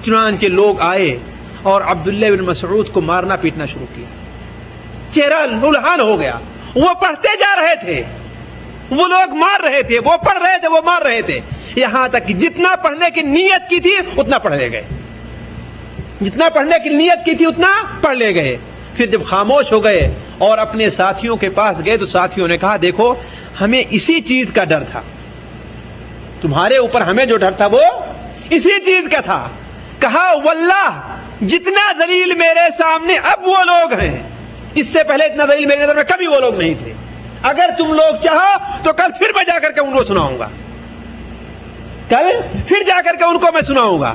چنانچہ لوگ آئے اور عبداللہ بن مسعود کو مارنا پیٹنا شروع کیا، چہرہ للہان ہو گیا۔ وہ پڑھتے جا رہے تھے، وہ لوگ مار رہے تھے، وہ پڑھ رہے تھے، وہ مار رہے تھے، یہاں تک کہ جتنا پڑھنے کی نیت کی تھی اتنا پڑھ لے گئے، جتنا پڑھنے کی نیت کی تھی اتنا پڑھ لے گئے۔ پھر جب خاموش ہو گئے اور اپنے ساتھیوں کے پاس گئے تو ساتھیوں نے کہا دیکھو ہمیں اسی چیز کا ڈر تھا، تمہارے اوپر ہمیں جو ڈر تھا وہ اسی چیز کا تھا۔ کہا واللہ جتنا دلیل میرے سامنے اب وہ لوگ ہیں، اس سے پہلے اتنا دلیل میرے نظر میں کبھی وہ لوگ نہیں تھے۔ اگر تم لوگ چاہو تو کل پھر میں جا کر کے ان کو سناؤں گا، کل پھر جا کر کے ان کو میں سناؤں گا۔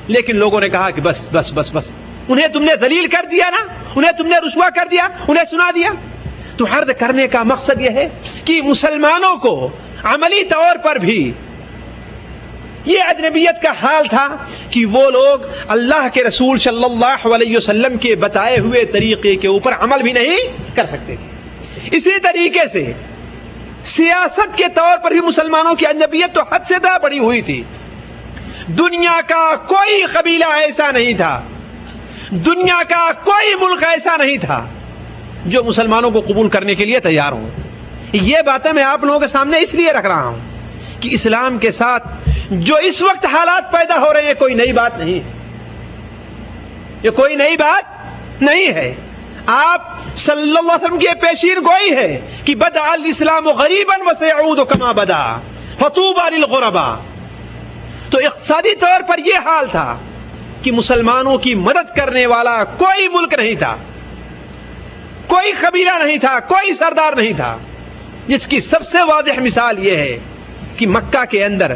لیکن لوگوں نے کہا کہ بس بس بس بس، انہیں تم نے ذلیل کر دیا نا، انہیں تم نے رسوا کر دیا، انہیں سنا دیا۔ تو عرض کرنے کا مقصد یہ ہے کہ مسلمانوں کو عملی طور پر بھی یہ اجنبیت کا حال تھا کہ وہ لوگ اللہ کے رسول صلی اللہ علیہ وسلم کے بتائے ہوئے طریقے کے اوپر عمل بھی نہیں کر سکتے تھے۔ اسی طریقے سے سیاست کے طور پر بھی مسلمانوں کی اجنبیت تو حد سے زیادہ بڑی ہوئی تھی۔ دنیا کا کوئی قبیلہ ایسا نہیں تھا، دنیا کا کوئی ملک ایسا نہیں تھا جو مسلمانوں کو قبول کرنے کے لیے تیار ہوں۔ یہ باتیں میں آپ لوگوں کے سامنے اس لیے رکھ رہا ہوں کہ اسلام کے ساتھ جو اس وقت حالات پیدا ہو رہے ہیں کوئی نئی بات نہیں ہے، یہ کوئی نئی بات نہیں ہے۔ آپ صلی اللہ علیہ وسلم کی پیشین گوئی ہے کہ بدأ الاسلام غریبا وسيعود كما بدا فطوبى للغرباء۔ تو اقتصادی طور پر یہ حال تھا کہ مسلمانوں کی مدد کرنے والا کوئی ملک نہیں تھا، کوئی قبیلہ نہیں تھا، کوئی سردار نہیں تھا، جس کی سب سے واضح مثال یہ ہے کہ مکہ کے اندر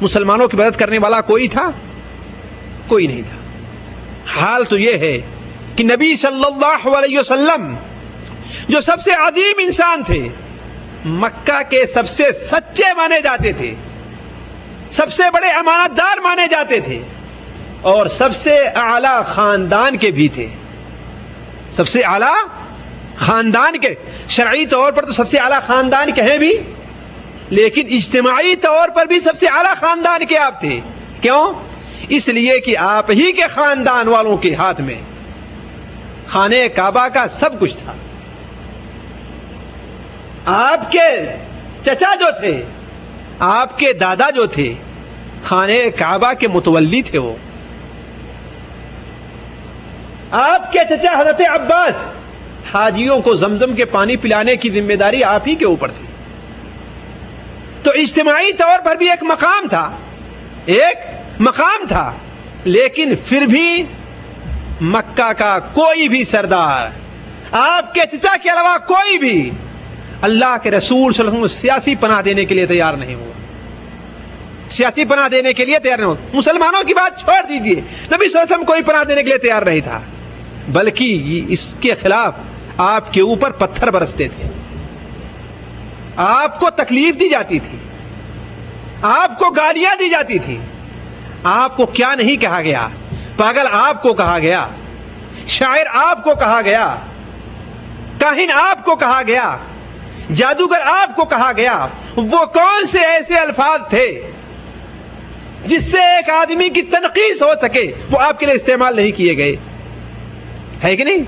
مسلمانوں کی مدد کرنے والا کوئی تھا؟ کوئی نہیں تھا۔ حال تو یہ ہے کہ نبی صلی اللہ علیہ وسلم جو سب سے عظیم انسان تھے، مکہ کے سب سے سچے مانے جاتے تھے، سب سے بڑے امانت دار مانے جاتے تھے، اور سب سے اعلیٰ خاندان کے بھی تھے۔ سب سے اعلیٰ خاندان کے، شرعی طور پر تو سب سے اعلیٰ خاندان کہیں بھی، لیکن اجتماعی طور پر بھی سب سے اعلیٰ خاندان کے آپ تھے۔ کیوں؟ اس لیے کہ آپ ہی کے خاندان والوں کے ہاتھ میں خانہ کعبہ کا سب کچھ تھا۔ آپ کے چچا جو تھے، آپ کے دادا جو تھے، خانہ کعبہ کے متولی تھے۔ وہ آپ کے چچا حضرت عباس، حاجیوں کو زمزم کے پانی پلانے کی ذمہ داری آپ ہی کے اوپر تھی۔ تو اجتماعی طور پر بھی ایک مقام تھا، ایک مقام تھا، لیکن پھر بھی مکہ کا کوئی بھی سردار، آپ کے چچا کے علاوہ کوئی بھی، اللہ کے رسول صلی اللہ علیہ وسلم سیاسی پناہ دینے کے لیے تیار نہیں ہوا۔ سیاسی پناہ دینے کے لیے تیار نہیں ہوا۔ مسلمانوں کی بات چھوڑ دیجیے، نبی صلی اللہ علیہ وسلم کوئی پناہ دینے کے لیے تیار نہیں تھا، بلکہ اس کے خلاف آپ کے اوپر پتھر برستے تھے، آپ کو تکلیف دی جاتی تھی، آپ کو گالیاں دی جاتی تھی۔ آپ کو کیا نہیں کہا گیا؟ پاگل آپ کو کہا گیا، شاعر آپ کو کہا گیا، کاہن آپ کو کہا گیا، جادوگر آپ کو کہا گیا۔ وہ کون سے ایسے الفاظ تھے جس سے ایک آدمی کی تنقیص ہو سکے؟ وہ آپ کے لیے استعمال نہیں کیے گئے، ہے کہ نہیں؟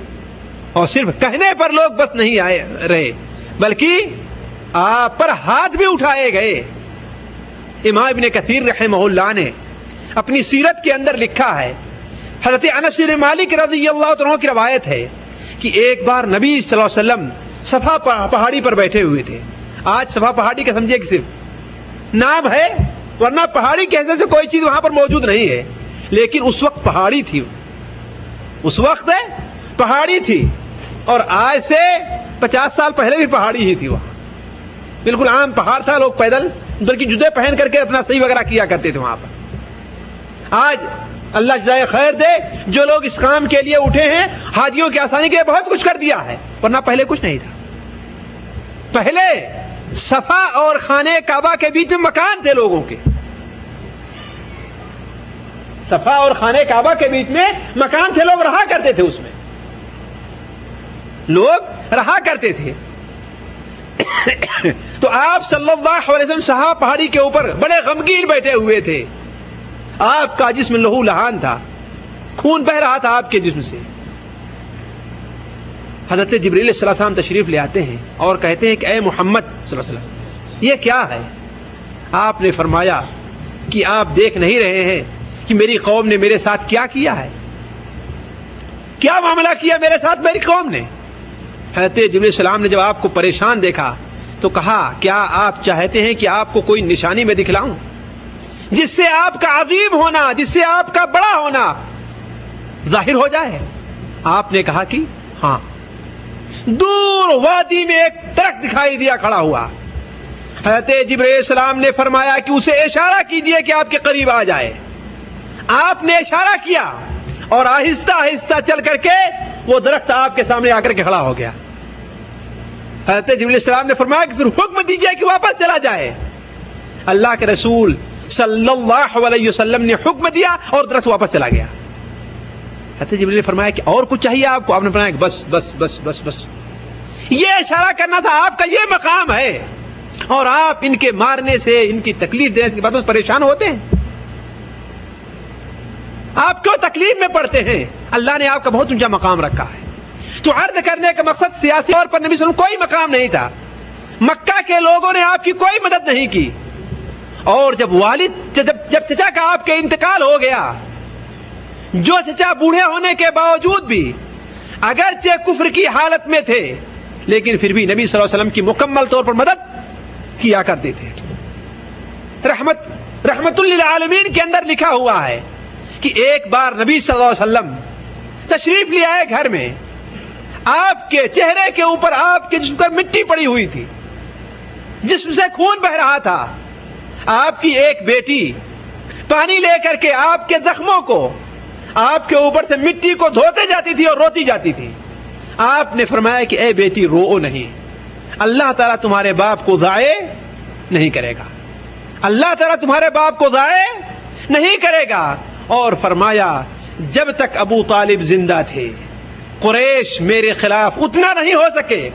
اور صرف کہنے پر لوگ بس نہیں آئے رہے، بلکہ آپ پر ہاتھ بھی اٹھائے گئے۔ امام ابن کثیر رحمہ اللہ نے اپنی سیرت کے اندر لکھا ہے، حضرت انس بن مالک رضی اللہ عنہ کی روایت ہے کہ ایک بار نبی صلی اللہ علیہ وسلم صفا پہاڑی پر بیٹھے ہوئے تھے۔ آج صفا پہاڑی کا سمجھے کہ صرف نام ہے، ورنہ پہاڑی کے ایسے سے کوئی چیز وہاں پر موجود نہیں ہے، لیکن اس وقت پہاڑی تھی، اس وقت پہاڑی تھی، اور آج سے 50 سال پہلے بھی پہاڑی ہی تھی۔ وہاں بالکل عام پہاڑ تھا، لوگ پیدل بلکہ جوتے پہن کر کے اپنا صحیح وغیرہ کیا کرتے تھے وہاں پر۔ آج اللہ جزائے خیر دے، جو لوگ اس کام کے لیے اٹھے ہیں، حاجیوں کی آسانی کے لیے بہت کچھ کر دیا ہے، ورنہ پہلے کچھ نہیں تھا۔ پہلے صفا اور خانہ کعبہ کے بیچ میں مکان تھے لوگوں کے، صفا اور خانہ کعبہ کے بیچ میں مکان تھے، لوگ رہا کرتے تھے، اس میں لوگ رہا کرتے تھے۔ تو آپ صلی اللہ علیہ وسلم صحابہ پہاڑی کے اوپر بڑے غمگین بیٹھے ہوئے تھے، آپ کا جسم لہو لہان تھا، خون بہ رہا تھا آپ کے جسم سے۔ حضرت جبریل علیہ السلام تشریف لے آتے ہیں اور کہتے ہیں کہ اے محمد صلی اللہ علیہ وسلم، یہ کیا ہے؟ آپ نے فرمایا کہ آپ دیکھ نہیں رہے ہیں کہ میری قوم نے میرے ساتھ کیا کیا ہے، کیا معاملہ کیا میرے ساتھ میری قوم نے۔ حضرت جبریل علیہ السلام نے جب آپ کو پریشان دیکھا تو کہا کیا آپ چاہتے ہیں کہ آپ کو کوئی نشانی میں دکھلاؤں جس سے آپ کا عظیم ہونا، جس سے آپ کا بڑا ہونا ظاہر ہو جائے؟ آپ نے کہا کہ ہاں۔ دور وادی میں ایک درخت دکھائی دیا کھڑا ہوا، حضرت جبریل علیہ السلام نے فرمایا کہ اسے اشارہ کیجئے کہ آپ کے قریب آ جائے۔ آپ نے اشارہ کیا اور آہستہ آہستہ چل کر کے وہ درخت آپ کے سامنے آ کر کے کھڑا ہو گیا۔ حضرت جبریل علیہ السلام نے فرمایا کہ پھر حکم دیجئے کہ واپس چلا جائے۔ اللہ کے رسول صلی اللہ علیہ وسلم نے حکم دیا اور درخت واپس چلا گیا۔ حضرت جبریل نے فرمایا کہ اور کچھ چاہیے آپ کو؟ آپ نے فرمایا کہ بس بس بس بس بس، یہ اشارہ کرنا تھا، آپ کا یہ مقام ہے، اور آپ ان کے مارنے سے، ان کی تکلیف دینے کی باتوں سے پریشان ہوتے ہیں، آپ کیوں تکلیف میں پڑتے ہیں؟ اللہ نے آپ کا بہت اونچا مقام رکھا ہے۔ تو عرض کرنے کا مقصد سیاسی طور پر نبی صلی اللہ علیہ وسلم کوئی مقام نہیں تھا، مکہ کے لوگوں نے آپ کی کوئی مدد نہیں کی، اور جب چچا کا آپ کے انتقال ہو گیا، جو چچا بوڑھے ہونے کے باوجود بھی اگرچہ کفر کی حالت میں تھے، لیکن پھر بھی نبی صلی اللہ علیہ وسلم کی مکمل طور پر مدد کیا کرتے تھے۔ رحمت للعالمین کے اندر لکھا ہوا ہے کہ ایک بار نبی صلی اللہ علیہ وسلم تشریف لے آئے گھر میں، آپ کے چہرے کے اوپر آپ کے جسم پر مٹی پڑی ہوئی تھی، جسم سے خون بہ رہا تھا. آپ کی ایک بیٹی پانی لے کر کے آپ کے زخموں کو، آپ کے اوپر سے مٹی کو دھوتے جاتی تھی اور روتی جاتی تھی. آپ نے فرمایا کہ اے بیٹی رو نہیں، اللہ تعالیٰ تمہارے باپ کو ضائع نہیں کرے گا، اللہ تعالیٰ تمہارے باپ کو ضائع نہیں کرے گا. اور فرمایا جب تک ابو طالب زندہ تھے قریش میرے خلاف اتنا نہیں ہو سکے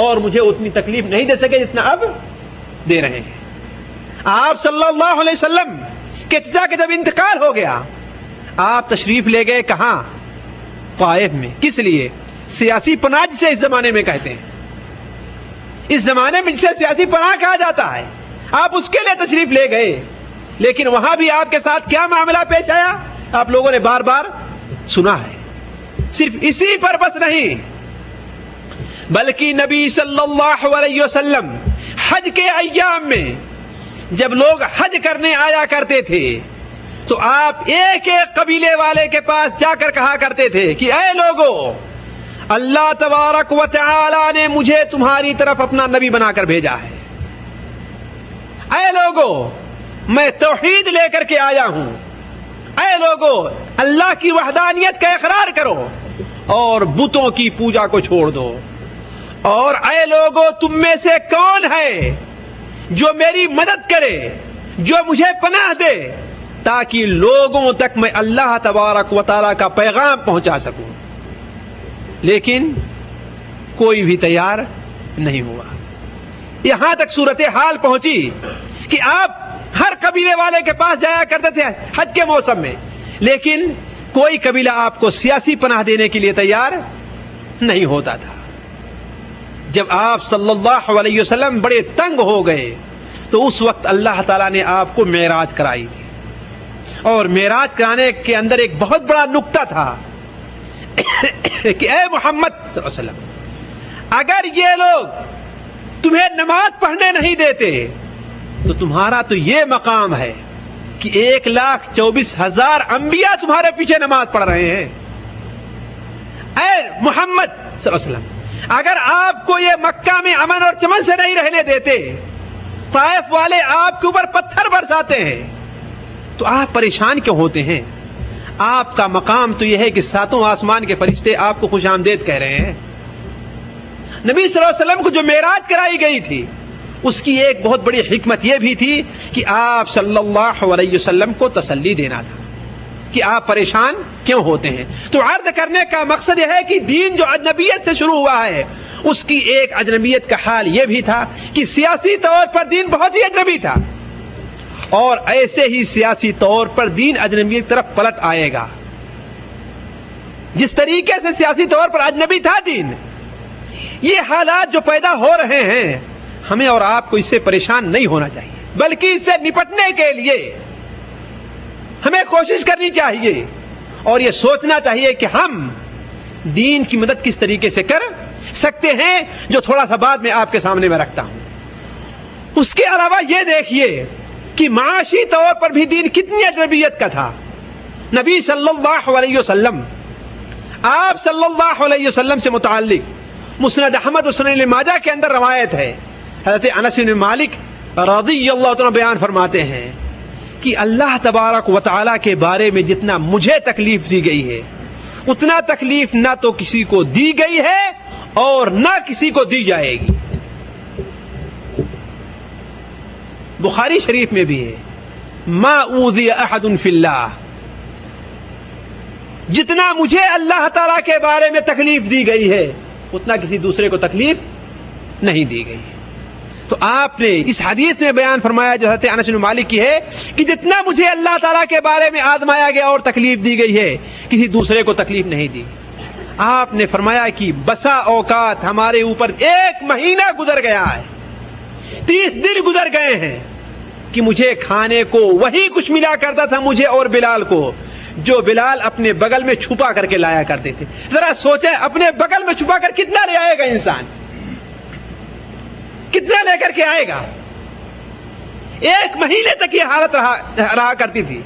اور مجھے اتنی تکلیف نہیں دے سکے جتنا اب دے رہے ہیں. آپ صلی اللہ علیہ وسلم کے چچا کے جب انتقال ہو گیا، آپ تشریف لے گئے کہاں؟ طائف میں. کس لیے؟ سیاسی پناہ جسے اس زمانے میں کہتے ہیں، اس زمانے میں جسے سیاسی پناہ کہا جاتا ہے، آپ اس کے لیے تشریف لے گئے. لیکن وہاں بھی آپ کے ساتھ کیا معاملہ پیش آیا آپ لوگوں نے بار بار سنا ہے. صرف اسی پر بس نہیں، بلکہ نبی صلی اللہ علیہ وسلم حج کے ایام میں جب لوگ حج کرنے آیا کرتے تھے تو آپ ایک ایک قبیلے والے کے پاس جا کر کہا کرتے تھے کہ اے لوگو، اللہ تبارک و تعالی نے مجھے تمہاری طرف اپنا نبی بنا کر بھیجا ہے. اے لوگو، میں توحید لے کر کے آیا ہوں. اے لوگو، اللہ کی وحدانیت کا اقرار کرو اور بتوں کی پوجا کو چھوڑ دو. اور اے لوگو، تم میں سے کون ہے جو میری مدد کرے، جو مجھے پناہ دے، تاکہ لوگوں تک میں اللہ تبارک و تعالیٰ کا پیغام پہنچا سکوں. لیکن کوئی بھی تیار نہیں ہوا. یہاں تک صورتحال پہنچی کہ آپ ہر قبیلے والے کے پاس جایا کرتے تھے حج کے موسم میں، لیکن کوئی قبیلہ آپ کو سیاسی پناہ دینے کے لیے تیار نہیں ہوتا تھا. جب آپ صلی اللہ علیہ وسلم بڑے تنگ ہو گئے تو اس وقت اللہ تعالیٰ نے آپ کو معراج کرائی تھی. اور معراج کرانے کے اندر ایک بہت بڑا نقطہ تھا کہ اے محمد صلی اللہ علیہ وسلم، اگر یہ لوگ تمہیں نماز پڑھنے نہیں دیتے تو تمہارا تو یہ مقام ہے کہ 1,24,000 انبیاء تمہارے پیچھے نماز پڑھ رہے ہیں. اے محمد صلی اللہ علیہ وسلم، اگر آپ کو یہ مکہ میں امن اور چمن سے نہیں رہنے دیتے، طائف والے آپ کے اوپر پتھر برساتے ہیں، تو آپ پریشان کیوں ہوتے ہیں؟ آپ کا مقام تو یہ ہے کہ 7 آسمان کے فرشتے آپ کو خوش آمدید کہہ رہے ہیں. نبی صلی اللہ علیہ وسلم کو جو معراج کرائی گئی تھی اس کی ایک بہت بڑی حکمت یہ بھی تھی کہ آپ صلی اللہ علیہ وسلم کو تسلی دینا تھا کہ آپ پریشان کیوں ہوتے ہیں. تو عرض کرنے کا مقصد یہ ہے کہ دین جو اجنبیت سے شروع ہوا ہے اس کی ایک اجنبیت کا حال یہ بھی تھا کہ سیاسی طور پر دین بہت ہی اجنبی تھا، اور ایسے ہی سیاسی طور پر دین اجنبیت کی طرف پلٹ آئے گا. جس طریقے سے سیاسی طور پر اجنبی تھا دین، یہ حالات جو پیدا ہو رہے ہیں ہمیں اور آپ کو اس سے پریشان نہیں ہونا چاہیے، بلکہ اس سے نپٹنے کے لیے ہمیں کوشش کرنی چاہیے اور یہ سوچنا چاہیے کہ ہم دین کی مدد کس طریقے سے کر سکتے ہیں، جو تھوڑا سا بعد میں آپ کے سامنے میں رکھتا ہوں. اس کے علاوہ یہ دیکھیے کہ معاشی طور پر بھی دین کتنی اجنبیت کا تھا. نبی صلی اللہ علیہ وسلم، آپ صلی اللہ علیہ وسلم سے متعلق مسند احمد و سنن ماجہ کے اندر روایت ہے، حضرت انس بن مالک رضی اللہ عنہ بیان فرماتے ہیں کہ اللہ تبارک و تعالیٰ کے بارے میں جتنا مجھے تکلیف دی گئی ہے اتنا تکلیف نہ تو کسی کو دی گئی ہے اور نہ کسی کو دی جائے گی. بخاری شریف میں بھی ہے، ما اوذی احد فی اللہ، جتنا مجھے اللہ تعالیٰ کے بارے میں تکلیف دی گئی ہے اتنا کسی دوسرے کو تکلیف نہیں دی گئی. تو آپ نے اس حدیث میں بیان فرمایا جو حضرت انس بن مالک کی ہے کہ جتنا مجھے اللہ تعالیٰ کے بارے میں آزمایا گیا اور تکلیف دی گئی ہے کسی دوسرے کو تکلیف نہیں دی. آپ نے فرمایا کہ بسا اوقات ہمارے اوپر 1 مہینہ گزر گیا ہے، 30 دن گزر گئے ہیں کہ مجھے کھانے کو وہی کچھ ملا کرتا تھا مجھے اور بلال کو جو بلال اپنے بغل میں چھپا کر کے لایا کرتے تھے. ذرا سوچیں، اپنے بغل میں چھپا کر کتنا لے آئے گا انسان، کتنا لے کر کے آئے گا؟ 1 مہینے تک یہ حالت رہا کرتی تھی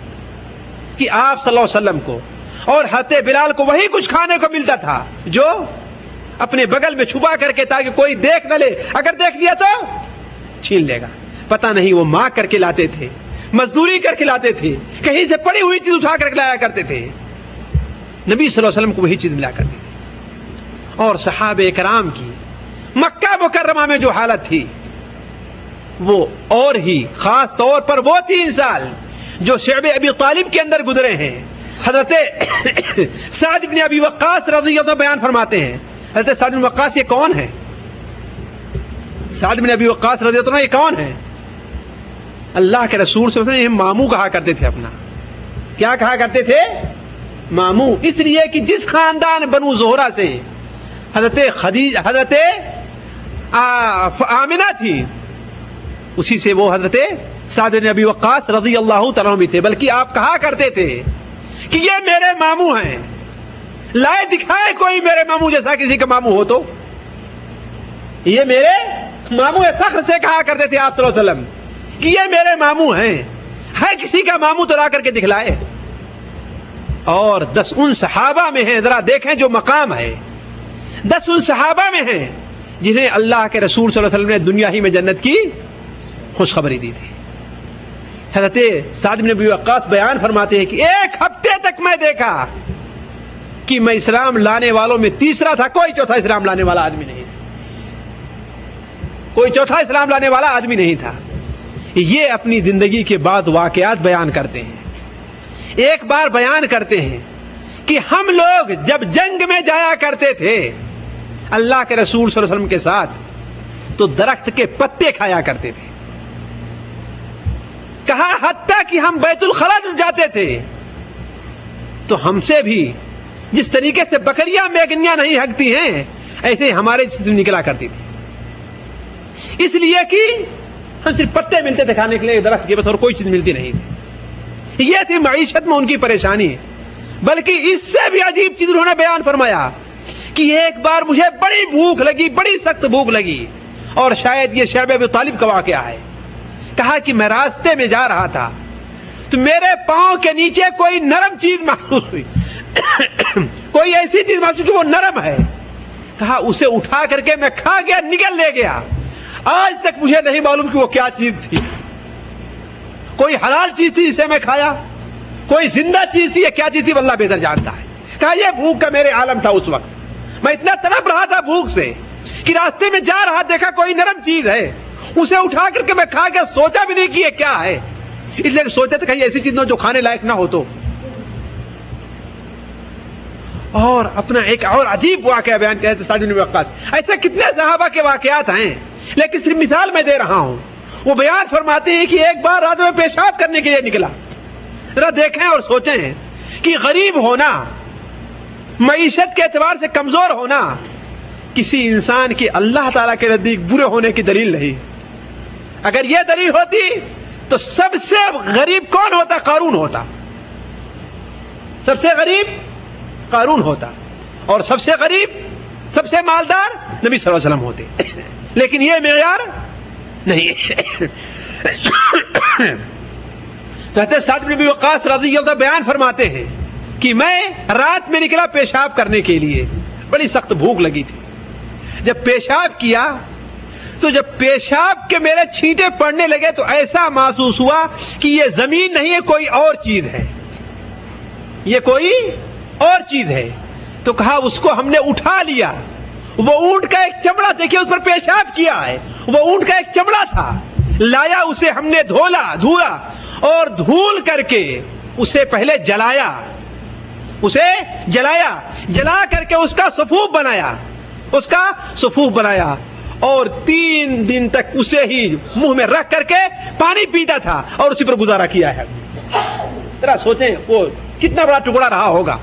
کہ آپ صلی اللہ علیہ وسلم کو اور حضرت بلال کو وہی کچھ کھانے کو ملتا تھا جو اپنے بغل میں چھپا کر کے تاکہ کوئی دیکھ نہ لے, اگر دیکھ لیا تو چھین لے گا. پتہ نہیں وہ ماں کر کے لاتے تھے, مزدوری کر کے لاتے تھے, کہیں سے پڑی ہوئی چیز اٹھا کر کے لایا کرتے تھے. نبی صلی اللہ علیہ وسلم کو وہی چیز ملا کرتی تھی. اور صحابہ کرام کی مکہ مکرمہ میں جو حالت تھی وہ اور ہی, خاص طور پر وہ 3 سال جو شعب ابی طالب کے اندر گزرے ہیں. حضرت سعد بن ابی وقاص رضی اللہ عنہ بیان فرماتے ہیں. حضرت سعد بن وقاص یہ کون ہے؟ سعد بن ابی وقاص رضی اللہ عنہ یہ کون ہے؟ اللہ کے رسول صلی اللہ علیہ وسلم ماموں کہا کرتے تھے اپنا. کیا کہا کرتے تھے؟ ماموں. اس لیے کہ جس خاندان بنو زہرہ سے حضرت آمنہ تھی, اسی سے وہ حضرت سعد بن ابی وقاص رضی اللہ تعالیٰ عنہ تھے. بلکہ آپ کہا کرتے تھے کہ یہ میرے ماموں ہیں, لائے دکھائے کوئی میرے ماموں جیسا کسی کا ماموں ہو تو یہ میرے ماموں ہیں. فخر سے کہا کرتے تھے آپ صلی اللہ علیہ وسلم کہ یہ میرے ماموں ہیں, ہے کسی کا ماموں تو لا کر کے دکھلائے. اور 10 ان صحابہ میں ہیں, ذرا دیکھیں جو مقام ہے, 10 ان صحابہ میں ہیں جنہیں اللہ کے رسول صلی اللہ علیہ وسلم نے دنیا ہی میں جنت کی خوشخبری دی تھی. حضرت سعد بن ابی وقاص بیان فرماتے ہیں کہ 1 ہفتے تک میں دیکھا کہ میں اسلام لانے والوں میں تیسرا تھا, کوئی چوتھا اسلام لانے والا آدمی نہیں تھا, کوئی چوتھا اسلام لانے والا آدمی نہیں تھا. یہ اپنی زندگی کے بعد واقعات بیان کرتے ہیں. ایک بار بیان کرتے ہیں کہ ہم لوگ جب جنگ میں جایا کرتے تھے اللہ کے رسول صلی اللہ علیہ وسلم کے ساتھ تو درخت کے پتے کھایا کرتے تھے. کہا حتیٰ کہ ہم بیت الخلا جاتے تھے تو ہم سے بھی جس طریقے سے بکریاں میگنیاں نہیں ہگتی ہیں ایسے ہمارے جسم نکلا کرتی تھی. اس لیے کہ ہم صرف پتے ملتے تھے کھانے کے لیے درخت کے, بس اور کوئی چیز ملتی نہیں تھی. یہ تھی معیشت میں ان کی پریشانی. بلکہ اس سے بھی عجیب چیز انہوں نے بیان فرمایا کہ ایک بار مجھے بڑی بھوک لگی, بڑی سخت بھوک لگی, اور شاید یہ شعب ابی طالب کا واقعہ ہے. کہا کہ میں راستے میں جا رہا تھا تو میرے پاؤں کے نیچے کوئی نرم چیز محسوس ہوئی, کوئی ایسی چیز محسوس کہ وہ نرم ہے. کہا اسے اٹھا کر کے میں کھا گیا, نگل لے گیا. آج تک مجھے نہیں معلوم کہ وہ کیا چیز تھی. کوئی حلال چیز تھی جسے میں کھایا, کوئی زندہ چیز تھی, یا کیا چیز تھی اللہ بہتر جانتا ہے. کہا یہ بھوک کا میرے عالم تھا اس وقت, میں اتنا تڑپ رہا تھا بھوک سے کہ راستے میں جا رہا دیکھا کوئی نرم چیز ہے, اسے اٹھا کر کے میں کھا گیا, سوچا بھی نہیں کہ یہ کیا ہے. اس لیے سوچتے تھے کہیں ایسی چیز نہ جو کھانے لائق نہ ہو تو. اور اپنا ایک اور عجیب واقعہ بیان کیا ہے سعد بن ابی وقاص. ایسے کتنے صحابہ کے واقعات ہیں, لیکن صرف مثال میں دے رہا ہوں. وہ بیان فرماتے ہیں کہ ایک بار رات میں پیشاب کرنے کے لیے نکلا. ذرا دیکھیں اور سوچیں کہ غریب ہونا, معیشت کے اعتبار سے کمزور ہونا کسی انسان کی اللہ تعالیٰ کے نزدیک برے ہونے کی دلیل نہیں. اگر یہ دلیل ہوتی تو سب سے غریب کون ہوتا؟ قارون ہوتا. سب سے غریب قارون ہوتا, اور سب سے غریب, سب سے مالدار نبی صلی اللہ علیہ وسلم ہوتے. لیکن یہ معیار نہیں. تو حضرت سعد بن ابی وقاص رضی اللہ عنہ بیان فرماتے ہیں کہ میں رات میں نکلا پیشاب کرنے کے لیے, بڑی سخت بھوک لگی تھی. جب پیشاب کیا تو جب پیشاب کے میرے چھینٹے پڑنے لگے تو ایسا محسوس ہوا کہ یہ زمین نہیں ہے, کوئی اور چیز ہے, یہ کوئی اور چیز ہے. تو کہا اس کو ہم نے اٹھا لیا. وہ اونٹ کا ایک چمڑا, دیکھیے اس پر پیشاب کیا ہے, وہ اونٹ کا ایک چمڑا تھا, لایا, اسے ہم نے دھولا اور دھول کر کے اسے پہلے جلایا, جلا کر کے اس کا صفوف بنایا, اور 3 دن تک اسے ہی منہ میں رکھ کر کے پانی پیتا تھا اور اسی پر گزارا کیا ہے. ذرا سوچیں وہ کتنا بڑا ٹکڑا رہا ہوگا,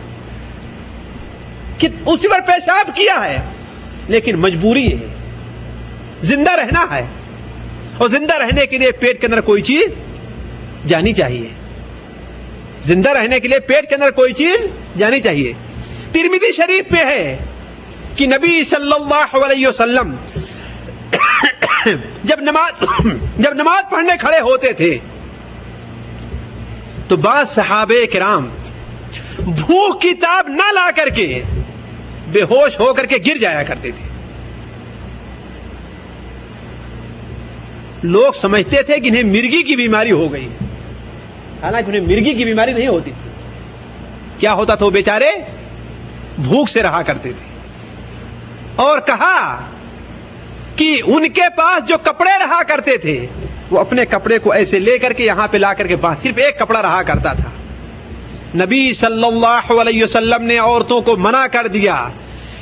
اسی پر پیشاب کیا ہے. لیکن مجبوری ہے, زندہ رہنا ہے, اور زندہ رہنے کے لیے پیٹ کے اندر کوئی چیز جانی چاہیے. زندہ رہنے کے لیے پیٹ کے اندر کوئی چیز جانی چاہیے. ترمذی شریف پہ ہے کہ نبی صلی اللہ علیہ وسلم جب نماز پڑھنے کھڑے ہوتے تھے تو بعض صحابہ کرام بھوک کی تاب نہ لا کر کے بے ہوش ہو کر کے گر جایا کرتے تھے. لوگ سمجھتے تھے کہ انہیں مرگی کی بیماری ہو گئی، حالانکہ انہیں مرگی کی بیماری نہیں ہوتی تھی. کیا ہوتا تھا؟ وہ بیچارے بھوک سے رہا کرتے تھے. اور کہا کہ ان کے پاس جو کپڑے رہا کرتے تھے وہ اپنے کپڑے کو ایسے لے کر کے یہاں پہ لا کر کے باندھ، صرف ایک کپڑا رہا کرتا تھا. نبی صلی اللہ علیہ وسلم نے عورتوں کو منع کر دیا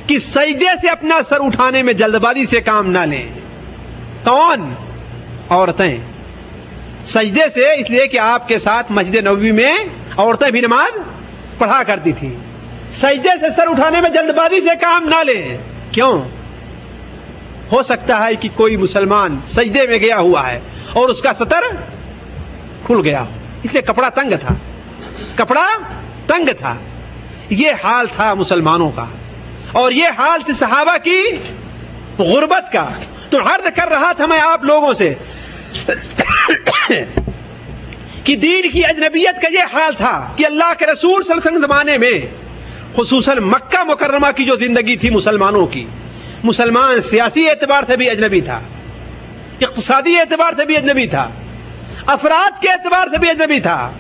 کہ سجدے سے اپنا سر اٹھانے میں جلد بازی سے کام نہ لیں. کون؟ عورتیں. سجدے سے اس لیے کہ آپ کے ساتھ مسجد نبوی میں عورتیں بھی نماز پڑھا کرتی تھی. سجدے سے سر اٹھانے میں جلد بازی سے کام نہ لیں. کیوں؟ ہو سکتا ہے کہ کوئی مسلمان سجدے میں گیا ہوا ہے اور اس کا سطر کھل گیا ہو، اس لیے کپڑا تنگ تھا. کپڑا تنگ تھا. یہ حال تھا مسلمانوں کا، اور یہ حال تھی صحابہ کی غربت کا. تو عرض کر رہا تھا میں آپ لوگوں سے کہ دین کی اجنبیت کا یہ حال تھا کہ اللہ کے رسول صلی اللہ علیہ وسلم زمانے میں خصوصاً مکہ مکرمہ کی جو زندگی تھی مسلمانوں کی، مسلمان سیاسی اعتبار سے بھی اجنبی تھا، اقتصادی اعتبار سے بھی اجنبی تھا، افراد کے اعتبار سے بھی اجنبی تھا،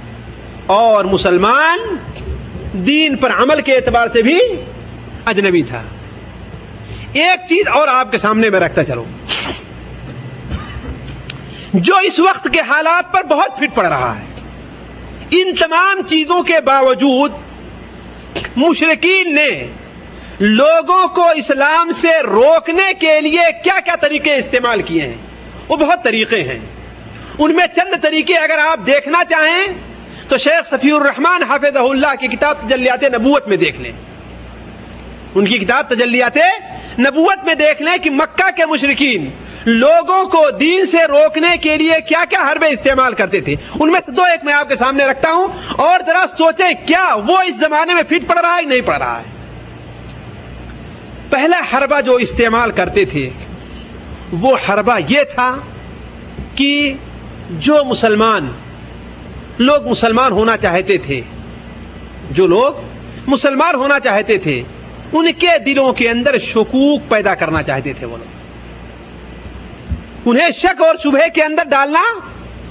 اور مسلمان دین پر عمل کے اعتبار سے بھی اجنبی تھا. ایک چیز اور آپ کے سامنے میں رکھتا چلوں، جو اس وقت کے حالات پر بہت فٹ پڑ رہا ہے. ان تمام چیزوں کے باوجود مشرکین نے لوگوں کو اسلام سے روکنے کے لیے کیا کیا طریقے استعمال کیے ہیں. وہ بہت طریقے ہیں. ان میں چند طریقے اگر آپ دیکھنا چاہیں تو شیخ صفی الرحمن حافظہ اللہ کی کتاب تجلیات نبوت میں دیکھ لیں. ان کی کتاب تجلیات نبوت میں دیکھ لیں کہ مکہ کے مشرکین لوگوں کو دین سے روکنے کے لیے کیا کیا حربے استعمال کرتے تھے. ان میں سے دو ایک میں آپ کے سامنے رکھتا ہوں، اور ذرا سوچیں کیا وہ اس زمانے میں فٹ پڑ رہا ہے نہیں پڑ رہا ہے. پہلا حربہ جو استعمال کرتے تھے وہ حربہ یہ تھا کہ جو لوگ مسلمان ہونا چاہتے تھے، جو لوگ مسلمان ہونا چاہتے تھے، ان کے دلوں کے اندر شکوک پیدا کرنا چاہتے تھے. وہ لوگ انہیں شک اور شبہے کے اندر ڈالنا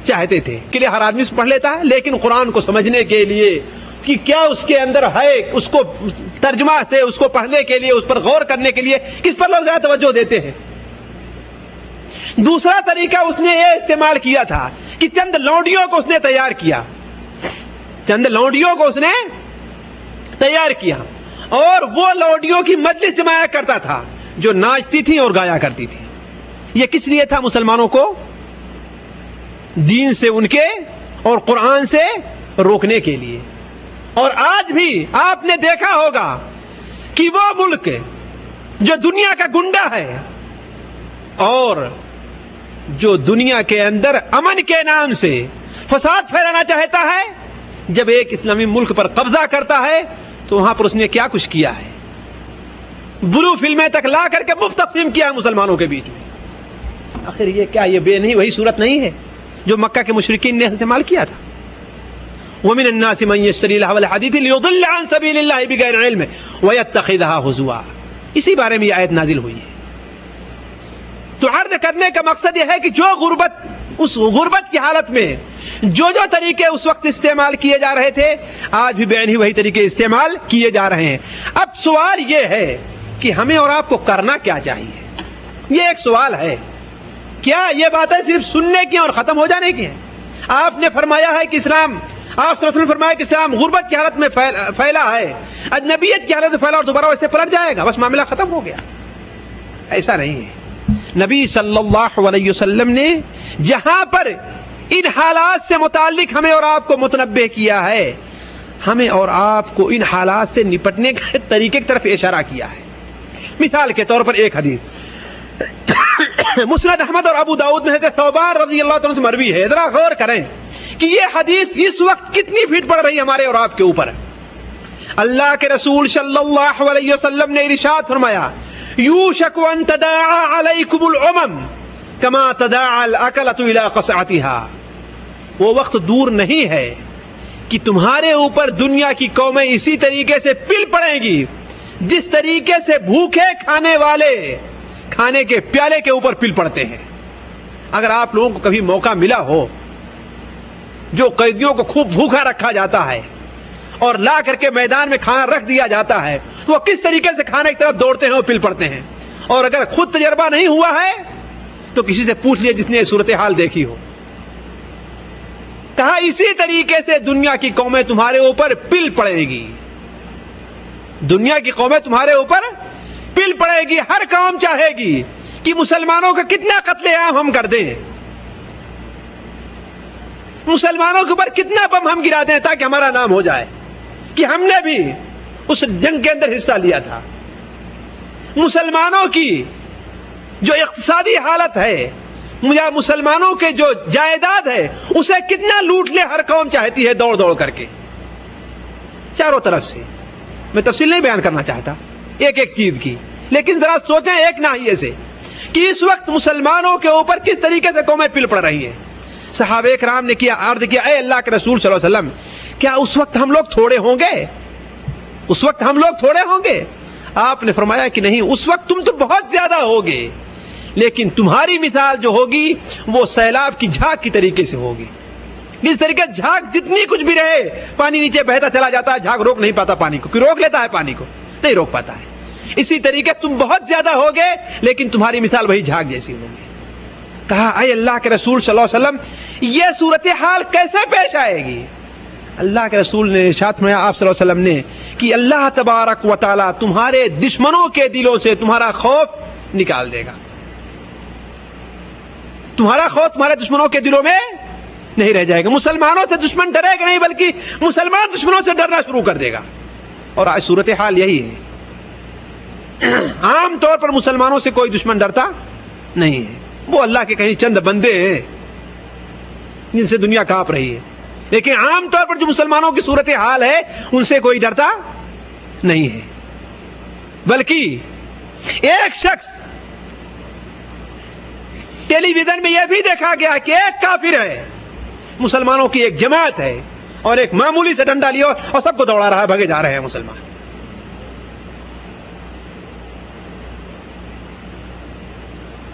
چاہتے تھے کہ ہر آدمی پڑھ لیتا ہے، لیکن قرآن کو سمجھنے کے لیے کہ کیا اس کے اندر ہے، اس کو ترجمہ سے اس کو پڑھنے کے لیے، اس پر غور کرنے کے لیے کس پر لوگ زیادہ توجہ دیتے ہیں. دوسرا طریقہ اس نے یہ استعمال کیا تھا کہ چند لونڈیوں کو اس نے تیار کیا، چند لونڈیوں کو اس نے تیار کیا، اور وہ لونڈیوں کی مجلس جمایا کرتا تھا جو ناچتی تھی اور گایا کرتی تھی. یہ کس لیے تھا؟ مسلمانوں کو دین سے ان کے اور قرآن سے روکنے کے لیے. اور آج بھی آپ نے دیکھا ہوگا کہ وہ ملک جو دنیا کا گنڈا ہے اور جو دنیا کے اندر امن کے نام سے فساد پھیلانا چاہتا ہے، جب ایک اسلامی ملک پر قبضہ کرتا ہے تو وہاں پر اس نے کیا کچھ کیا ہے. بلو فلمیں تک لا کر کے مفت تقسیم کیا ہے مسلمانوں کے بیچ میں. آخر یہ کیا، یہ بے نہیں وہی صورت نہیں ہے جو مکہ کے مشرکین نے استعمال کیا تھا. وَمِنَ النَّاسِ مَن يَشْتَرِي لَهْوَ الْحَدِيثِ لِيُضِلَّ عَن سَبِيلِ اللَّهِ بِغَيْرِ عِلْمٍ وَيَتَّخِذَهَا هُزُوًا. اسی بارے میں یہ آیت نازل ہوئی ہے. تو عرض کرنے کا مقصد یہ ہے کہ جو اس غربت کی حالت میں جو طریقے اس وقت استعمال کیے جا رہے تھے، آج بھی بین ہی وہی طریقے استعمال کیے جا رہے ہیں. اب سوال یہ ہے کہ ہمیں اور آپ کو کرنا کیا چاہیے. یہ ایک سوال ہے. کیا یہ باتیں صرف سننے کی اور ختم ہو جانے کی ہیں؟ آپ نے فرمایا ہے کہ اسلام، آپ صلی اللہ علیہ وسلم نے فرمایا کہ اسلام غربت کی حالت میں پھیلا ہے، اجنبیت کی حالت میں پھیلا اور دوبارہ ویسے پلٹ جائے گا، بس معاملہ ختم ہو گیا. ایسا نہیں ہے. نبی صلی اللہ علیہ وسلم نے جہاں پر ان حالات سے متعلق ہمیں اور آپ کو متنبہ کیا ہے، ہمیں اور آپ کو ان حالات سے نپٹنے کے طریقے کی طرف اشارہ کیا ہے. مثال کے طور پر ایک حدیث مسند احمد اور ابو داؤد میں حضرت ثوبان رضی اللہ عنہ سے مروی ہے. ذرا غور کریں کہ یہ حدیث اس وقت کتنی فٹ پڑ رہی ہے ہمارے اور آپ کے اوپر. اللہ کے رسول صلی اللہ علیہ وسلم نے ارشاد فرمایا، یوشک ان تداعى علیکم الامم کما تداعى الاکلۃ الی قصعتها. وہ وقت دور نہیں ہے کہ تمہارے اوپر دنیا کی قومیں اسی طریقے سے پل پڑیں گی جس طریقے سے بھوکے کھانے والے کھانے کے پیالے کے اوپر پل پڑتے ہیں. اگر آپ لوگوں کو کبھی موقع ملا ہو جو قیدیوں کو خوب بھوکا رکھا جاتا ہے اور لا کر کے میدان میں کھانا رکھ دیا جاتا ہے, وہ کس طریقے سے کھانے کی طرف دوڑتے ہیں اور پل پڑتے ہیں. اور اگر خود تجربہ نہیں ہوا ہے تو کسی سے پوچھ لیے جس نے یہ صورتحال دیکھی ہو. کہا اسی طریقے سے دنیا کی قومیں تمہارے اوپر پل پڑے گی. دنیا کی قومیں تمہارے اوپر پل پڑے گی. ہر قوم چاہے گی کہ مسلمانوں کا کتنا قتل عام ہم کر دیں, مسلمانوں کے اوپر کتنا بم ہم گرا دیں تاکہ ہمارا نام ہو جائے کہ ہم نے بھی اس جنگ کے اندر حصہ لیا تھا. مسلمانوں کی جو اقتصادی حالت ہے, مسلمانوں کے جو جائیداد ہے, اسے کتنا لوٹ لے ہر قوم چاہتی ہے دوڑ دوڑ کر کے چاروں طرف سے. میں تفصیل نہیں بیان کرنا چاہتا ایک ایک چیز کی, لیکن ذرا سوچیں ایک ناحیے سے کہ اس وقت مسلمانوں کے اوپر کس طریقے سے قومیں پل پڑ رہی ہیں. صحابہ کرام نے عرض کیا اے اللہ کے رسول صلی اللہ علیہ وسلم, کیا اس وقت ہم لوگ تھوڑے ہوں گے؟ اس وقت ہم لوگ تھوڑے ہوں گے؟ آپ نے فرمایا کہ نہیں, اس وقت تم تو بہت زیادہ ہوگے, لیکن تمہاری مثال جو ہوگی وہ سیلاب کی جھاگ کی طریقے سے ہوگی. جس طریقے جھاگ جتنی کچھ بھی رہے پانی نیچے بہتا چلا جاتا ہے, جھاگ روک نہیں پاتا پانی کو. روک لیتا ہے پانی کو, نہیں روک پاتا ہے. اسی طریقے تم بہت زیادہ ہوگے لیکن تمہاری مثال وہی جھاگ جیسی ہوگی. کہا اے اللہ کے رسول صلی اللہ علیہ وسلم, یہ صورتحال کیسے پیش آئے گی؟ اللہ کے رسول نے ارشاد فرمایا آپ صلی اللہ علیہ وسلم نے کہ اللہ تبارک و تعالی تمہارے دشمنوں کے دلوں سے تمہارا خوف نکال دے گا. تمہارا خوف تمہارے دشمنوں کے دلوں میں نہیں رہ جائے گا. مسلمانوں سے دشمن ڈرے گا نہیں, بلکہ مسلمان دشمنوں سے ڈرنا شروع کر دے گا. اور آج صورتحال یہی ہے. عام طور پر مسلمانوں سے کوئی دشمن ڈرتا نہیں ہے, وہ اللہ کے کہیں چند بندے ہیں جن سے دنیا کانپ رہی ہے, لیکن عام طور پر جو مسلمانوں کی صورتحال ہے ان سے کوئی ڈرتا نہیں ہے. بلکہ ایک شخص ٹیلی ویژن میں یہ بھی دیکھا گیا کہ ایک کافر ہے, مسلمانوں کی ایک جماعت ہے, اور ایک معمولی سے ڈنڈا لیا اور سب کو دوڑا رہا ہے, بھگے جا رہے ہیں مسلمان.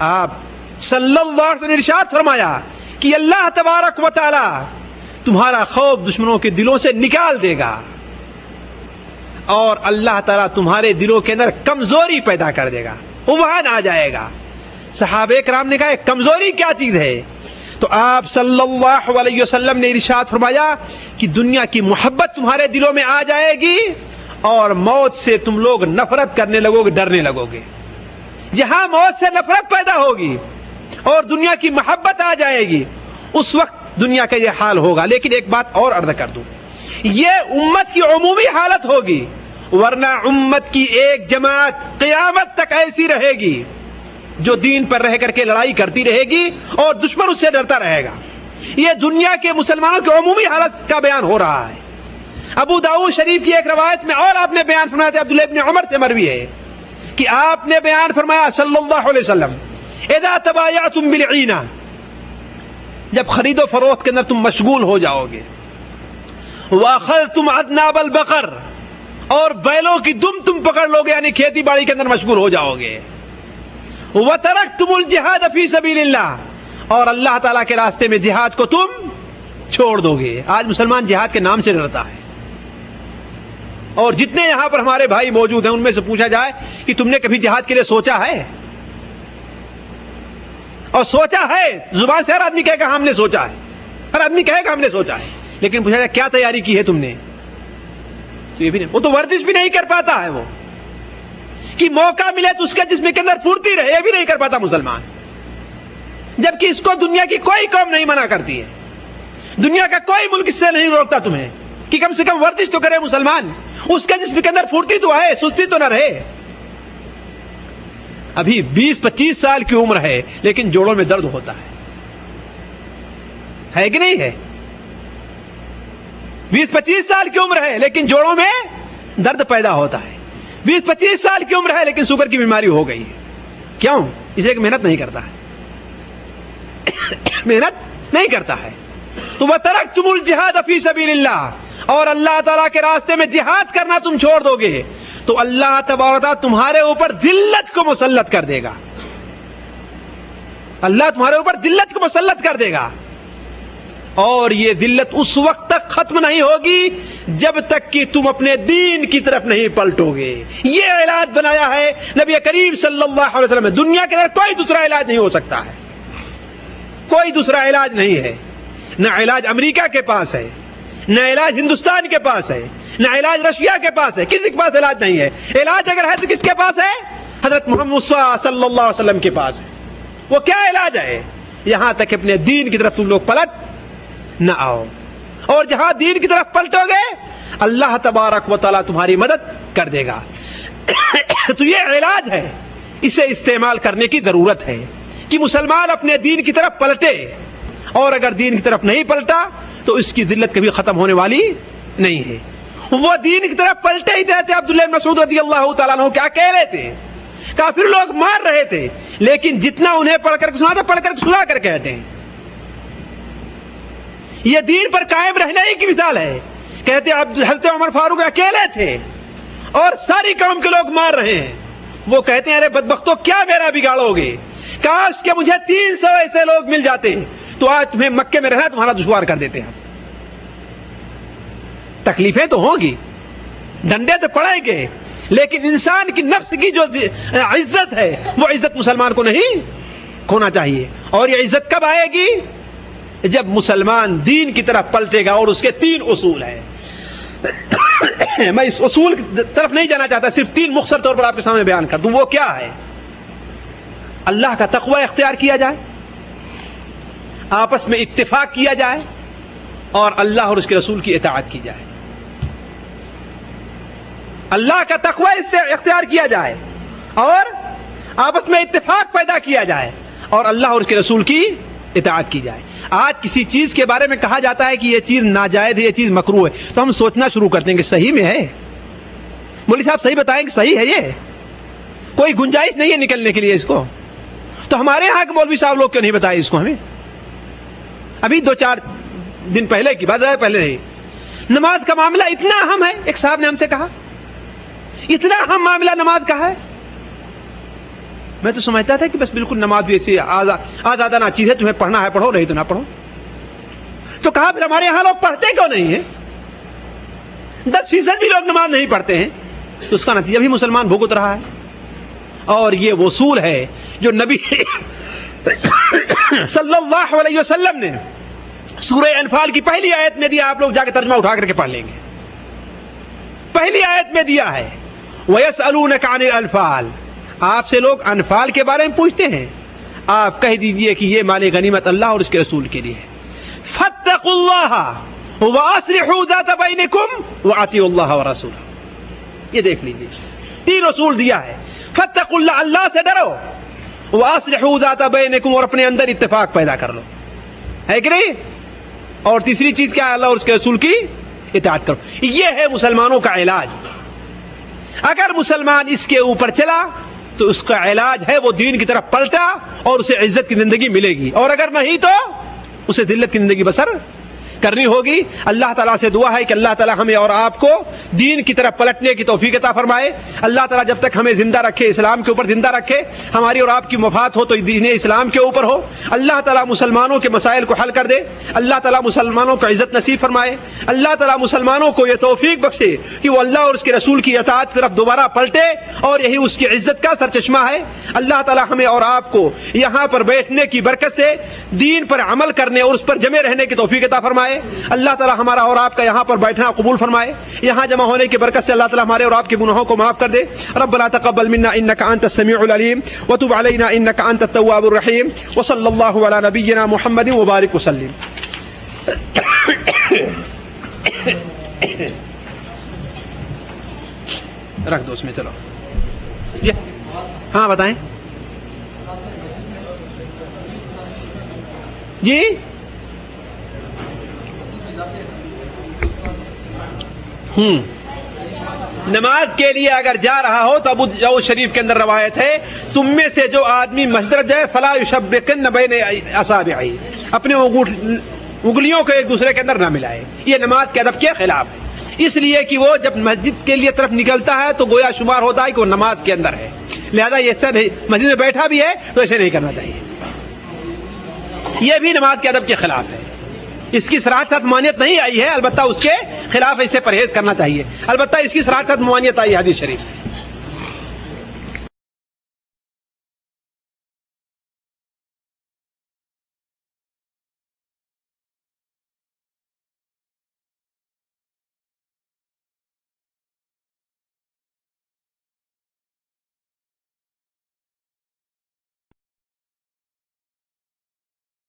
آپ صلی اللہ علیہ وسلم نے ارشاد فرمایا کہ اللہ تبارک و تعالی تمہارا خوف دشمنوں کے دلوں سے نکال دے گا, اور اللہ تعالیٰ تمہارے دلوں کے اندر کمزوری پیدا کر دے گا, وہاں آ جائے گا. صحابہ کرام نے کہا کمزوری کیا چیز ہے؟ تو آپ صلی اللہ علیہ وسلم نے ارشاد فرمایا کہ دنیا کی محبت تمہارے دلوں میں آ جائے گی, اور موت سے تم لوگ نفرت کرنے لگو گے, ڈرنے لگو گے. جہاں موت سے نفرت پیدا ہوگی اور دنیا کی محبت آ جائے گی, اس وقت دنیا کا یہ حال ہوگا. لیکن ایک بات اور عرض کر دوں, یہ امت کی عمومی حالت ہوگی, ورنہ امت کی ایک جماعت قیامت تک ایسی رہے گی جو دین پر رہ کر کے لڑائی کرتی رہے گی اور دشمن اس سے ڈرتا رہے گا. یہ دنیا کے مسلمانوں کی عمومی حالت کا بیان ہو رہا ہے. ابو داؤد شریف کی ایک روایت میں اور آپ نے بیان فرمایا تھا, عبداللہ ابن عمر سے مروی ہے کہ آپ نے بیان فرمایا صلی اللہ علیہ وسلم, اذا تبایعتم بالعینہ, جب خرید و فروخت کے اندر تم مشغول ہو جاؤ گے, واخذتم اذناب البقر, اور بیلوں کی دم تم پکڑ لو گے, یعنی کھیتی باڑی کے اندر مشغول ہو جاؤ گے, وترکتم الجہاد فی سبیل اللہ, اور اللہ تعالیٰ کے راستے میں جہاد کو تم چھوڑ دو گے. آج مسلمان جہاد کے نام سے ڈرتا ہے, اور جتنے یہاں پر ہمارے بھائی موجود ہیں ان میں سے پوچھا جائے کہ تم نے کبھی جہاد کے لیے سوچا ہے؟ اور سوچا ہے, زبان سے ہر آدمی کہے گا ہم نے سوچا ہے, ہر آدمی کہے گا ہم نے سوچا ہے, لیکن پوچھا جائے کیا تیاری کی ہے تم نے, تو یہ بھی نہیں. وہ تو ورزش بھی نہیں کر پاتا ہے, وہ کہ موقع ملے تو اس کے جسم کے اندر پھرتی رہے, یہ بھی نہیں کر پاتا مسلمان, جبکہ اس کو دنیا کی کوئی قوم نہیں منع کرتی ہے, دنیا کا کوئی ملک اس سے نہیں روکتا تمہیں کہ کم سے کم ورزش تو کرے مسلمان, اس کے جسم کے اندر پھرتی تو ہے, سستی تو نہ رہے. ابھی 20-25 سال کی عمر ہے لیکن جوڑوں میں درد ہوتا ہے کہ نہیں ہے؟ 20-25 سال کی عمر ہے لیکن جوڑوں میں درد پیدا ہوتا ہے. 20-25 سال کی عمر ہے لیکن شوگر کی بیماری ہو گئی ہے. کیوں؟ اس لیے کہ محنت نہیں کرتا ہے, محنت نہیں کرتا ہے. تو وَتَرَكْتُمُ الْجِهَادَ فِي سَبِيلِ اللَّهِ, اور اللہ تعالیٰ کے راستے میں جہاد کرنا تم چھوڑ دو گے, تو اللہ تبارک و تعالیٰ تمہارے اوپر ذلت کو مسلط کر دے گا. اللہ تمہارے اوپر ذلت کو مسلط کر دے گا, اور یہ ذلت اس وقت تک ختم نہیں ہوگی جب تک کہ تم اپنے دین کی طرف نہیں پلٹو گے. یہ علاج بنایا ہے نبی کریم صلی اللہ علیہ وسلم. دنیا کے اندر کوئی دوسرا علاج نہیں ہو سکتا ہے, کوئی دوسرا علاج نہیں ہے. نہ علاج امریکہ کے پاس ہے, نہ علاج ہندوستان کے پاس ہے, نہ علاج رشیا کے پاس ہے. کسی کے پاس علاج نہیں ہے. علاج اگر ہے تو کس کے پاس ہے؟ حضرت محمد صلی اللہ علیہ وسلم کے پاس ہے. وہ کیا علاج ہے؟ یہاں تک اپنے دین کی طرف تم لوگ پلٹ نہ آؤ, اور جہاں دین کی طرف پلٹو گے اللہ تبارک و تعالیٰ تمہاری مدد کر دے گا. تو یہ علاج ہے, اسے استعمال کرنے کی ضرورت ہے کہ مسلمان اپنے دین کی طرف پلٹے, اور اگر دین کی طرف نہیں پلٹا تو اس کی ذلت کبھی ختم ہونے والی نہیں ہے. وہ دین کی طرف پلٹے ہی تھے. عبداللہ بن مسعود رضی اللہ تعالیٰ عنہ کیا کہہ رہے تھے؟ کافر لوگ مار رہے تھے, لیکن جتنا انہیں پڑھ کر سنا تھا پڑھ کر سنا کر کہتے ہیں. یہ دین پر قائم رہنے ہی کی مثال ہے. کہتے حضرت عمر فاروق اکیلے تھے اور ساری قوم کے لوگ مار رہے ہیں. وہ کہتے ہیں ارے بدبختو کیا میرا بگاڑو گے, کاش کہ مجھے 300 ایسے لوگ مل جاتے تو آج تمہیں مکے میں رہنا تمہارا دشوار کر دیتے ہیں. تکلیفیں تو ہوں گی, ڈنڈے تو پڑیں گے, لیکن انسان کی نفس کی جو عزت ہے وہ عزت مسلمان کو نہیں کھونا چاہیے. اور یہ عزت کب آئے گی؟ جب مسلمان دین کی طرف پلٹے گا. اور اس کے 3 اصول ہیں. میں اس اصول کی طرف نہیں جانا چاہتا, صرف 3 مختصر طور پر آپ کے سامنے بیان کر دوں. وہ کیا ہے؟ اللہ کا تقوی اختیار کیا جائے, آپس میں اتفاق کیا جائے, اور اللہ اور اس کے رسول کی اطاعت کی جائے. اللہ کا تقوی اختیار کیا جائے, اور آپس میں اتفاق پیدا کیا جائے, اور اللہ اور اس کے رسول کی اطاعت کی جائے. آج کسی چیز کے بارے میں کہا جاتا ہے کہ یہ چیز ناجائز ہے, یہ چیز مکروہ ہے, تو ہم سوچنا شروع کرتے ہیں کہ صحیح میں ہے. مولوی صاحب صحیح بتائیں کہ صحیح ہے, یہ کوئی گنجائش نہیں ہے نکلنے کے لیے اس کو. تو ہمارے یہاں کے مولوی صاحب لوگ کیوں نہیں بتائے اس کو ہمیں؟ ابھی 2-4 دن پہلے کی بات ہے, پہلے نہیں. نماز کا معاملہ اتنا اہم ہے, ایک صاحب نے ہم سے کہا اتنا اہم معاملہ نماز کا ہے. میں تو سمجھتا تھا کہ بس بالکل نماز بھی ایسی آزادانہ چیز ہے, تمہیں پڑھنا ہے پڑھو, نہیں تو نہ پڑھو. تو کہا پھر ہمارے یہاں لوگ پڑھتے کیوں نہیں ہیں؟ 10% بھی لوگ نماز نہیں پڑھتے ہیں, تو اس کا نتیجہ بھی مسلمان بھگت رہا ہے. اور یہ وہ اصول ہے جو نبی صلی اللہ علیہ وسلم نے سورہ انفال کی پہلی آیت میں دیا. آپ لوگ جا کے ترجمہ اٹھا کر کے پڑھ لیں گے. پہلی آیت میں دیا ہے وَيَسْأَلُونَكَ عَنِ الْأَنْفَالِ, آپ سے لوگ انفال کے بارے میں پوچھتے ہیں, آپ کہہ دیجئے کہ یہ مال غنیمت اللہ اور اس کے رسول کے لیے ہے. فَاتَّقُوا اللَّهَ وَأَصْلِحُوا ذَاتَ بَيْنِكُمْ وَأَطِيعُوا اللَّهَ وَرَسُولَهُ. یہ دیکھ لیجئے 3 اصول دیا ہے. فَاتَّقُوا اللَّهَ, اللہ سے ڈرو, وَأَصْلِحُوا ذَاتَ بَيْنِكُمْ, اور اپنے اندر اتفاق پیدا کر لو, ہے کہ نہیں؟ اور تیسری چیز کیا ہے؟ اللہ اور اس کے رسول کی اطاعت کرو. یہ ہے مسلمانوں کا علاج. اگر مسلمان اس کے اوپر چلا تو اس کا علاج ہے وہ دین کی طرف پلٹا, اور اسے عزت کی زندگی ملے گی. اور اگر نہیں تو اسے ذلت کی زندگی بسر کرنی ہوگی. اللہ تعالیٰ سے دعا ہے کہ اللہ تعالیٰ ہمیں اور آپ کو دین کی طرف پلٹنے کی توفیق عطا فرمائے. اللہ تعالیٰ جب تک ہمیں زندہ رکھے, اسلام کے اوپر زندہ رکھے, ہماری اور آپ کی مفاد ہو تو دین اسلام کے اوپر ہو. اللہ تعالیٰ مسلمانوں کے مسائل کو حل کر دے. اللہ تعالیٰ مسلمانوں کو عزت نصیب فرمائے. اللہ تعالیٰ مسلمانوں کو یہ توفیق بخشے کہ وہ اللہ اور اس کے رسول کی اطاعت کی طرف دوبارہ پلٹے, اور یہی اس کی عزت کا سرچشمہ ہے. اللہ تعالیٰ ہمیں اور آپ کو یہاں پر بیٹھنے کی برکت سے دین پر عمل کرنے اور اس پر جمے رہنے کی توفیق عطا فرمائے. اللہ تعالیٰ ہمارا اور آپ کا یہاں پر بیٹھنا قبول فرمائے. یہاں جمع ہونے کی برکت سے اللہ تعالیٰ ہمارے اور آپ کے گناہوں کو معاف کر دے. ربنا تقبل منا انك انت السميع العليم وتب علينا انك انت التواب الرحيم وصلى الله على نبينا محمد وبارك وسلم. رکھ دو اس میں. چلو ہاں بتائیں جی. نماز کے لیے اگر جا رہا ہو تو ابو داؤد شریف کے اندر روایت ہے, تم میں سے جو آدمی مسجد جائے فلا یشبکن بین اصابعہ, اپنے انگلیوں کو ایک دوسرے کے اندر نہ ملائے. یہ نماز کے ادب کے خلاف ہے. اس لیے کہ وہ جب مسجد کے لیے طرف نکلتا ہے تو گویا شمار ہوتا ہے کہ وہ نماز کے اندر ہے، لہذا یہ ایسا نہیں، مسجد میں بیٹھا بھی ہے تو ایسے نہیں کرنا چاہیے، یہ بھی نماز کے ادب کے خلاف ہے، اس کی صراحت ساتھ ممانعت نہیں آئی ہے، البتہ اس کے خلاف اسے پرہیز کرنا چاہیے، البتہ اس کی صراحت ساتھ ممانعت آئی ہے حدیث شریف۔